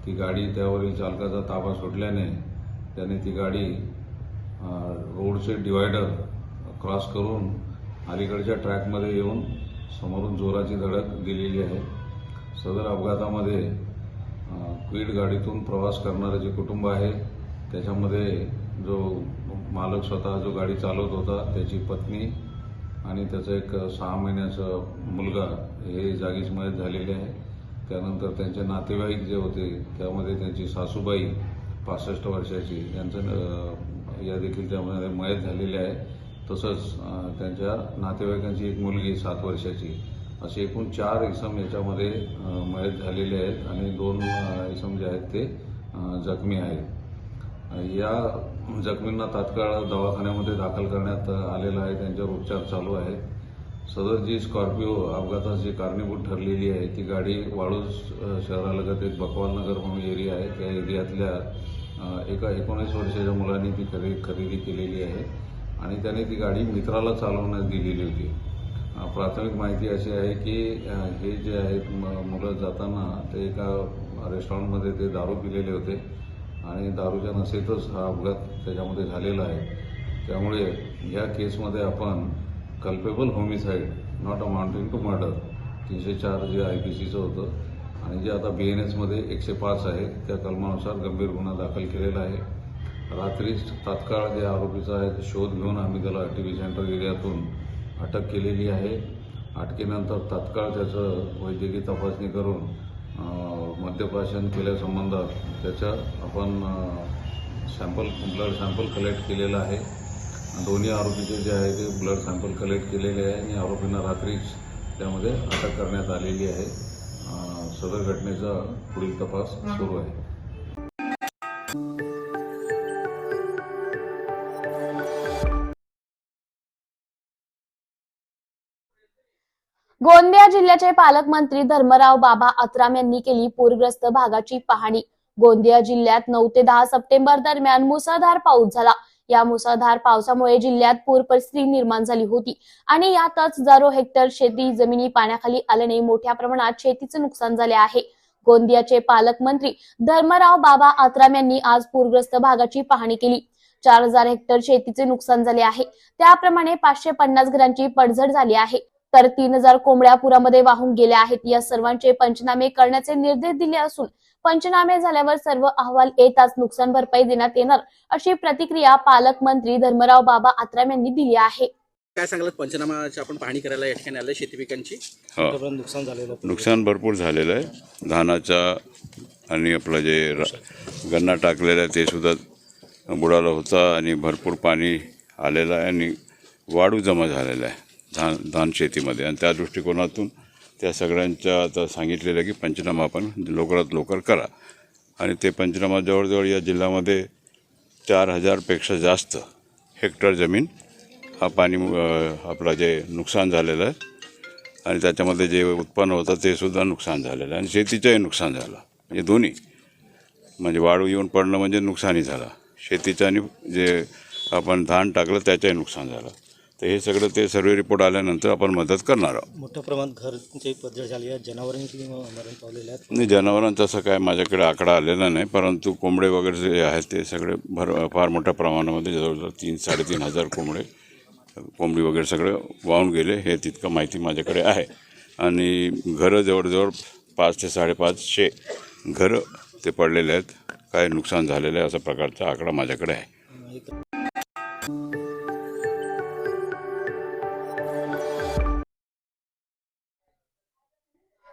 Speaker 16: ती गाडी त्यावरील चालकाचा ताबा सुटल्याने त्याने ती गाडी रोडचे डिवायडर क्रॉस करून अलीकडच्या ट्रॅकमध्ये येऊन समोरून जोराची धडक दिलेली आहे. सदर अपघातामध्ये क्विड गाडीतून प्रवास करणारं जे कुटुंब आहे त्याच्यामध्ये जो मालक स्वतः जो गाडी चालवत होता त्याची पत्नी आणि त्याचा एक 6 महिन्याचा मुलगा हे जागीच मयत झालेले आहे. त्यानंतर त्यांचे नातेवाईक जे होते त्यामध्ये त्यांची सासूबाई 65 वर्षाची यांचं या देखील त्यामध्ये मयत झालेले आहे. तसंच त्यांच्या नातेवाईकांची एक मुलगी 7 वर्षाची असे एकूण 4 इसम याच्यामध्ये मयत झालेले आहेत आणि 2 इसम जे आहेत ते जखमी आहेत. या जखमींना तात्काळ दवाखान्यामध्ये दाखल करण्यात आलेलं आहे. त्यांच्यावर उपचार चालू आहेत. सदर जी स्कॉर्पिओ अपघातात जी कारणीभूत ठरलेली आहे ती गाडी वाळूज शहरालगत एक बकवालनगर म्हणून एरिया आहे त्या एरियातल्या एका 19 वर्षाच्या मुलांनी ती खरेदी केलेली आहे आणि त्याने ती गाडी मित्राला चालवण्यास दिलेली होती. प्राथमिक माहिती अशी आहे की हे जे आहेत मुलं जाताना ते एका रेस्टॉरंटमध्ये ते दारू पिलेले होते आणि दारूच्या नशेतच हा अपघात त्याच्यामध्ये झालेला आहे. त्यामुळे या केसमध्ये आपण culpable homicide not amounting to murder 304 जे IPCचं होतं आणि जे आता BNSमध्ये 105 आहे त्या कलमानुसार गंभीर गुन्हा दाखल केलेला आहे. रात्रीच तात्काळ जे आरोपीचा आहे ते शोध घेऊन आम्ही त्याला TV सेंटर एरियातून अटक केलेली आहे. अटकेनंतर तात्काळ त्याचं वैद्यकीय तपासणी करून मद्यप्राशन केल्यासंबंधात त्याचं आपण ब्लड सॅम्पल कलेक्ट केलेलं आहे. दोन्ही आरोपीचे जे आहे ते ब्लड सॅम्पल कलेक्ट केलेले आहे आणि आरोपींना रात्रीच त्यामध्ये अटक करण्यात आलेली आहे. सदर घटनेचा पुढील तपास सुरू आहे.
Speaker 1: गोंदिया जिल्ह्याचे पालकमंत्री धर्मराव बाबा अत्राम यांनी केली पूरग्रस्त भागाची पाहणी. गोंदिया जिल्ह्यात 9 ते 10 सप्टेंबर दरम्यान मुसळधार पाऊस झाला. या मुसळधार पावसामुळे जिल्ह्यात पूर परिस्थिती निर्माण झाली होती आणि यातच हजारो हेक्टर शेती जमिनी पाण्याखाली आल्याने मोठ्या प्रमाणात शेतीचे नुकसान झाले आहे. गोंदियाचे पालकमंत्री धर्मराव बाबा अत्राम यांनी आज पूरग्रस्त भागाची पाहणी केली. 4000 हेक्टर शेतीचे नुकसान झाले आहे. त्याप्रमाणे 550 घरांची पडझड झाली आहे. तर 3000 कोंबड्या पुरामध्ये वाहून गेल्या आहेत. या सर्वांचे पंचनामे करण्याचे निर्देश दिले असून पंचनामे झाल्यावर सर्व अहवाल येताच नुकसान भरपाई देण्यात येणार अशी प्रतिक्रिया पालकमंत्री धर्मराव बाबा अत्राम यांनी दिली आहे.
Speaker 17: काय सांगाल पंचनामाची आपण पाहणी करायला या ठिकाणी आले शेती पिकांची नुकसान झालेलं
Speaker 18: नुकसान भरपूर झालेलं आहे. धानाचा आणि आपलं जे गन्ना टाकलेलं आहे ते सुद्धा बुडाला होता आणि भरपूर पाणी आलेलं आहे आणि वाळू जमा झालेला आहे धान शेतीमध्ये आणि त्या दृष्टिकोनातून त्या सगळ्यांच्या आता सांगितलेलं आहे की पंचनामा आपण लवकरात लवकर करा आणि ते पंचनामा जवळजवळ या जिल्ह्यामध्ये 4000पेक्षा जास्त हेक्टर जमीन हा पाणी आपलं जे नुकसान झालेलं आहे आणि त्याच्यामध्ये जे उत्पन्न होतं ते सुद्धा नुकसान झालेलं आहे आणि शेतीचंही नुकसान झालं. म्हणजे दोन्ही म्हणजे वाळू येऊन पडणं म्हणजे नुकसानी झालं शेतीचं आणि जे आपण धान टाकलं त्याचंही नुकसान झालं. तर हे सगळं ते सर्वे रिपोर्ट आल्यानंतर आपण मदत करणार आहोत.
Speaker 17: मोठ्या प्रमाणात घरची पडझड झाली आहे. जनावरांनी मरण पावलेले आहेत.
Speaker 18: नाही जनावरांचा असं काय माझ्याकडे आकडा आलेला नाही परंतु कोंबडे वगैरे जे आहेत ते सगळे फार मोठ्या प्रमाणामध्ये जवळजवळ 3-3.5 कोंबडी वगैरे सगळं वाहून गेले हे तितकं माहिती माझ्याकडे आहे आणि घरं जवळजवळ 500 ते 550 घरं ते पडलेले आहेत. काय नुकसान झालेलं आहे असा प्रकारचा आकडा माझ्याकडे आहे.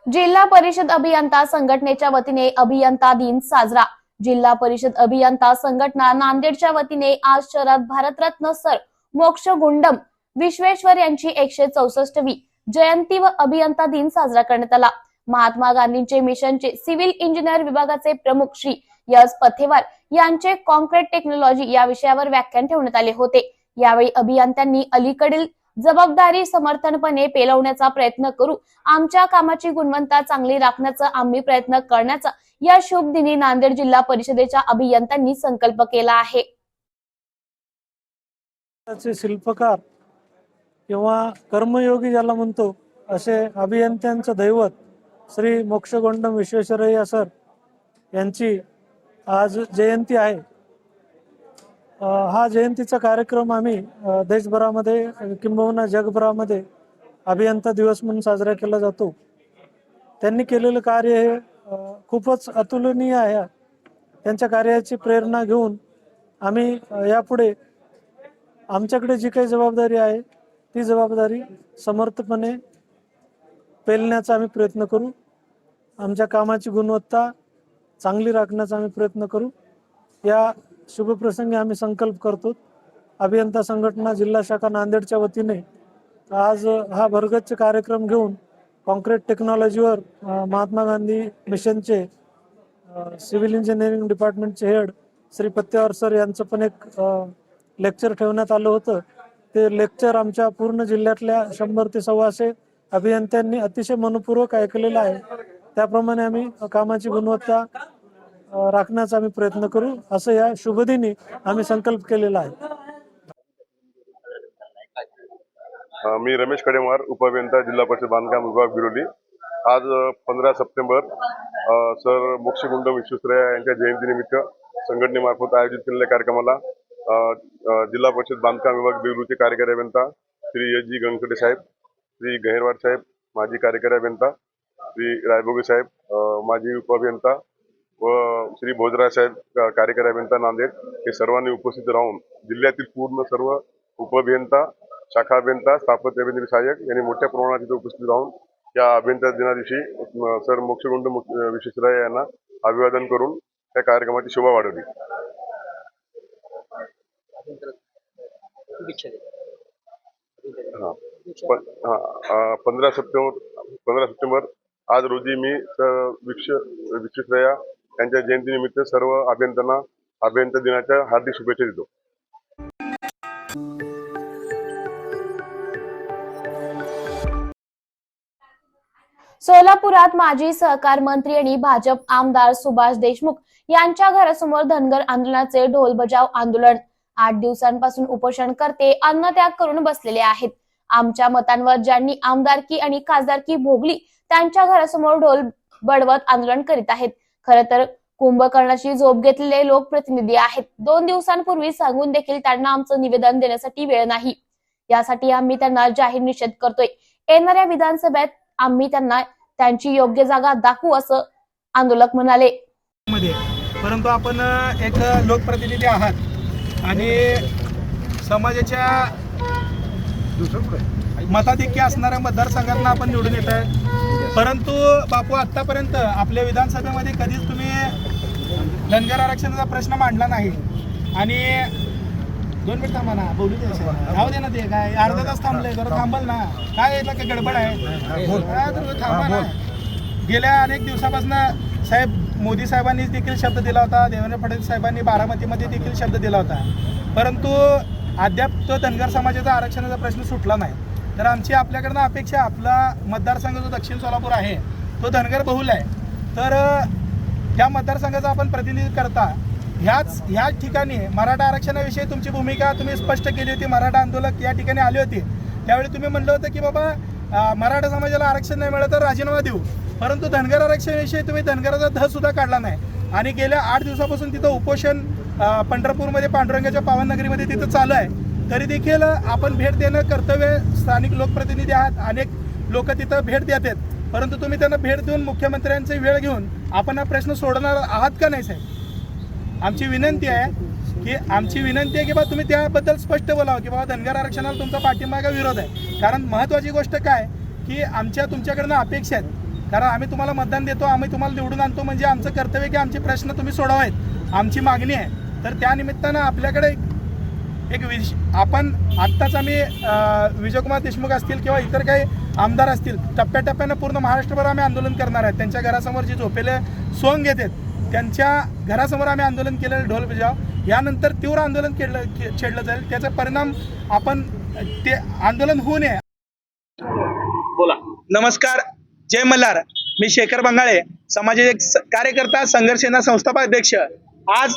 Speaker 1: जिल्हा परिषद अभियंता संघटनेच्या वतीने अभियंता दिन साजरा. जिल्हा परिषद अभियंता संघटना नांदेडच्या वतीने आज शहरात भारतरत्न सर मोक्ष गुंडम विश्वेश्वर यांची 164वी जयंती व अभियंता दिन साजरा करण्यात आला. महात्मा गांधींचे मिशनचे सिव्हिल इंजिनियर विभागाचे प्रमुख श्री यस पथेवार यांचे कॉन्क्रीट टेक्नॉलॉजी या विषयावर व्याख्यान ठेवण्यात आले होते. यावेळी अभियंत्यांनी अलीकडील जबाबदारी समर्थनपणे पेलवण्याचा प्रयत्न करू. आमच्या कामाची गुणवत्ता चांगली राखण्याचा आम्ही प्रयत्न करण्याचा या शुभ दिनी नांदेड जिल्हा परिषदेच्या अभियंत्यांनी संकल्प केला आहे.
Speaker 15: शिल्पकार किंवा कर्मयोगी ज्याला म्हणतो असे अभियंत्यांचं दैवत श्री मोक्षगोंडम विश्वेश्वरय्या सर यांची आज जयंती आहे. हा जयंतीचा कार्यक्रम आम्ही देशभरामध्ये किंबहुना जगभरामध्ये अभियंता दिवस म्हणून साजरा केला जातो. त्यांनी केलेलं कार्य हे खूपच अतुलनीय आहे. त्यांच्या कार्याची प्रेरणा घेऊन आम्ही यापुढे आमच्याकडे जी काही जबाबदारी आहे ती जबाबदारी समर्थपणे पेलण्याचा आम्ही प्रयत्न करू. आमच्या कामाची गुणवत्ता चांगली राखण्याचा आम्ही प्रयत्न करू. या शुभप्रसंगी आम्ही संकल्प करतो. अभियंता संघटना जिल्हा शाखा नांदेडच्या वतीने आज हा भरगच्च कार्यक्रम घेऊन कॉन्क्रीट टेक्नॉलॉजीवर महात्मा गांधी मिशनचे सिव्हिल इंजिनिअरिंग डिपार्टमेंटचे हेड श्री पत्तेवार सर यांचं पण एक लेक्चर ठेवण्यात आलं होतं. ते लेक्चर आमच्या पूर्ण जिल्ह्यातल्या 100 ते 125 अभियंत्यांनी अतिशय मनपूर्वक ऐकलेलं आहे. त्याप्रमाणे आम्ही कामाची गुणवत्ता राखण्याचा आम्ही प्रयत्न करू असं या शुभदिनी आम्ही संकल्प केलेला आहे.
Speaker 19: मी रमेश कडेमार, उपअभियंता, जिल्हा परिषद बांधकाम विभाग, बिरोली. आज 15 सप्टेंबर सर मोक्षगुंडम विश्वेश्वरय्या यांच्या जयंतीनिमित्त संघटनेमार्फत आयोजित केलेल्या कार्यक्रमाला जिल्हा परिषद बांधकाम विभाग बिरोलीचे कार्यकारी अभियंता श्री एस जी गंगकडे साहेब, श्री गहेरवाड साहेब माजी कार्यकारी अभियंता, श्री रायबोगे साहेब माजी उपअभियंता व श्री भोजराज साहेब कार्यकारी अभियंता नांदेड हे सर्वांनी उपस्थित राहून जिल्ह्यातील पूर्ण सर्व उपअभियंता, शाखा अभियंता, स्थापत्य अभियंता सहाय्यक यांनी मोठ्या प्रमाणात इथे उपस्थित राहून या अभियंता दिनादिवशी सर मोक्षगुंडम विश्वेश्वरय्या यांना अभिवादन करून त्या कार्यक्रमाची शोभा वाढवली. 15 सप्टेंबर आज रोजी मी विश्वेश्वरय्या यांच्या जयंतीनिमित्त सर्व अभियंत्यांना अभियंता दिनाच्या हार्दिक शुभेच्छा देतो.
Speaker 1: सोलापुरात माजी सहकार मंत्री आणि भाजप आमदार सुभाष देशमुख यांच्या घरासमोर धनगर आंदोलनाचे ढोल बजाव आंदोलन. 8 दिवसांपासून उपोषणकर्ते अन्नत्याग करून बसलेले आहेत. आमच्या मतांवर ज्यांनी आमदारकी आणि खासदारकी भोगली त्यांच्या घरासमोर ढोल बडवत आंदोलन करीत आहेत. खरं तर कुंभकर्णाची झोप घेतलेले लोकप्रतिनिधी आहेत. 2 दिवसांपूर्वी सांगून देखील त्यांना आमचं निवेदन देण्यासाठी वेळ नाही. यासाठी आम्ही त्यांना जाहीर निषेध करतोय. येणाऱ्या विधानसभेत आम्ही त्यांना त्यांची योग्य जागा दाखवू असं आंदोलक म्हणाले.
Speaker 14: परंतु आपण एक लोकप्रतिनिधी आहात आणि समाजाच्या मताधिक्य असणाऱ्या मतदारसंघातून आपण निवडून येत आहे. परंतु बापू, आतापर्यंत आपल्या विधानसभेमध्ये कधीच तुम्ही धनगर आरक्षणाचा प्रश्न मांडला नाही. आणि 2 मिनिट थांबा ना, बोलू दे, राहू दे ना. ते काय अर्धा तास थांबले, जरा थांबल ना. काय यातला काय गडबड आहे? थांबा ना. गेल्या अनेक दिवसापासून साहेब मोदी साहेबांनी देखील शब्द दिला होता, देवेंद्र फडणवीस साहेबांनी बारामतीमध्ये देखील शब्द दिला होता. परंतु अद्याप तो धनगर समाजाचा आरक्षणाचा प्रश्न सुटला नाही. तर आमची आपल्याकडनं अपेक्षा, आपला मतदारसंघ जो दक्षिण सोलापूर आहे तो धनगर बहुल आहे. तर त्या मतदारसंघाचा आपण प्रतिनिधित्व करता ह्याच ठिकाणी मराठा आरक्षणाविषयी तुमची भूमिका तुम्ही स्पष्ट केली होती. मराठा आंदोलक या ठिकाणी आले होते. त्यावेळी तुम्ही म्हणलं होतं की बाबा मराठा समाजाला आरक्षण नाही मिळालं तर राजीनामा देऊ. परंतु धनगर आरक्षणाविषयी तुम्ही धनगराचा ध सुद्धा काढला नाही. आणि गेल्या 8 दिवसापासून तिथं उपोषण पंढरपूरमध्ये पांडुरंगाच्या पावननगरीमध्ये तिथं चालू आहे. तरी देखील आपण भेट देणं कर्तव्य, स्थानिक लोकप्रतिनिधी आहात, अनेक लोक तिथं भेट देतात. परंतु तुम्ही त्यांना भेट देऊन मुख्यमंत्र्यांचा वेळ घेऊन आपण हा प्रश्न सोडणार आहात का नाही साहेब? आमची विनंती आहे की बा तुम्ही त्याबद्दल स्पष्ट बोलावं की बाबा धनगर आरक्षणाला तुमचा पाठिंबा का विरोध आहे. कारण महत्त्वाची गोष्ट काय की तुमच्याकडनं अपेक्षा आहेत. कारण आम्ही तुम्हाला मतदान देतो, आम्ही तुम्हाला निवडून आणतो, म्हणजे आमचं कर्तव्य की आमचे प्रश्न तुम्ही सोडवावेत, आमची मागणी आहे. तर त्यानिमित्तानं आपल्याकडे आपण आत्ताच आम्ही विजयकुमार देशमुख असतील किंवा इतर काही आमदार असतील, टप्प्याटप्प्यानं पूर्ण महाराष्ट्रभर आम्ही आंदोलन करणार आहेत. त्यांच्या घरासमोर जे झोपेले सोंग घेतात त्यांच्या घरासमोर आम्ही आंदोलन केलेलं ढोल बजाव. यानंतर तीव्र आंदोलन छेडलं जाईल. त्याचा परिणाम आपण ते आंदोलन होऊ नये.
Speaker 17: बोला.
Speaker 14: नमस्कार, जय मल्हार. मी शेखर बंगाळे, समाजाचे कार्यकर्ता, संघर्ष सेना संस्थापक अध्यक्ष. आज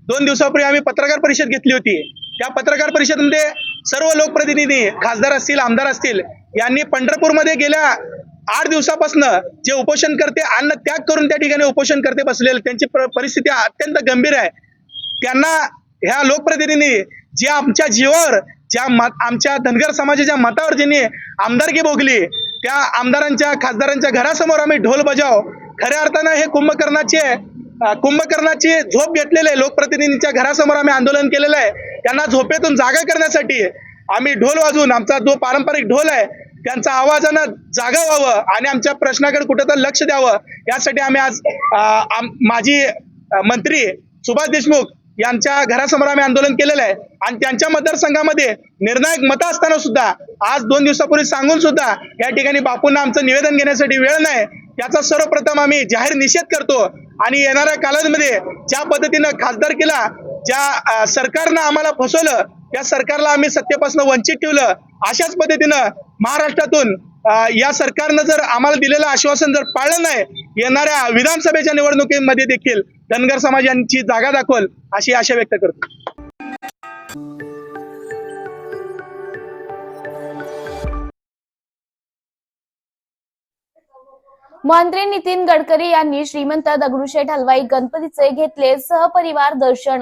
Speaker 14: 2 दिवसापूर्वी आम्ही पत्रकार परिषद घेतली होती. त्या पत्रकार परिषदेमध्ये सर्व लोकप्रतिनिधी, खासदार असतील, आमदार असतील, यांनी पंढरपूरमध्ये गेल्या 8 दिवसापासून जे उपोषणकर्ते अन्न त्याग करून त्या ठिकाणी उपोषणकर्ते बसलेले, त्यांची परिस्थिती अत्यंत गंभीर आहे. त्यांना ह्या लोकप्रतिनिधी जे आमच्या जीवावर, आमच्या धनगर समाजाच्या मतावर ज्यांनी आमदारकी भोगली, त्या आमदारांच्या, खासदारांच्या घरासमोर आम्ही ढोल बजाव, खऱ्या अर्थानं हे कुंभकर्णाची झोप घेतलेले लोकप्रतिनिधींच्या घरासमोर आम्ही आंदोलन केलेलं आहे. त्यांना झोपेतून जागा करण्यासाठी आम्ही ढोल वाजवून, आमचा जो पारंपरिक ढोल आहे त्यांचा आवाजानं जागा व्हावं आणि आमच्या प्रश्नाकडे कुठेतरी लक्ष द्यावं, यासाठी आम्ही आज माजी मंत्री सुभाष देशमुख यांच्या घरासमोर आम्ही आंदोलन केलेलं आहे. आणि त्यांच्या मतदारसंघामध्ये निर्णायक मतं असताना सुद्धा आज 2 दिवसापूर्वी सांगून सुद्धा या ठिकाणी बापूंना आमचं निवेदन घेण्यासाठी वेळ नाही, याचा सर्वप्रथम आम्ही जाहीर निषेध करतो. आणि येणाऱ्या कालावधीमध्ये ज्या पद्धतीनं खासदारकीला ज्या सरकारनं आम्हाला फसवलं, त्या सरकारला आम्ही सत्तेपासून वंचित ठेवलं, अशाच पद्धतीनं महाराष्ट्रातून या सरकारनं जर आम्हाला दिलेलं आश्वासन जर पाळलं नाही, येणाऱ्या विधानसभेच्या निवडणुकीमध्ये देखील धनगर समाज यांची जागा दाखवल, अशी आशा व्यक्त करतो.
Speaker 1: मंत्री नितीन गडकरी यांनी श्रीमंत दगडूशेठ हलवाई गणपतीचे घेतले सहपरिवार दर्शन.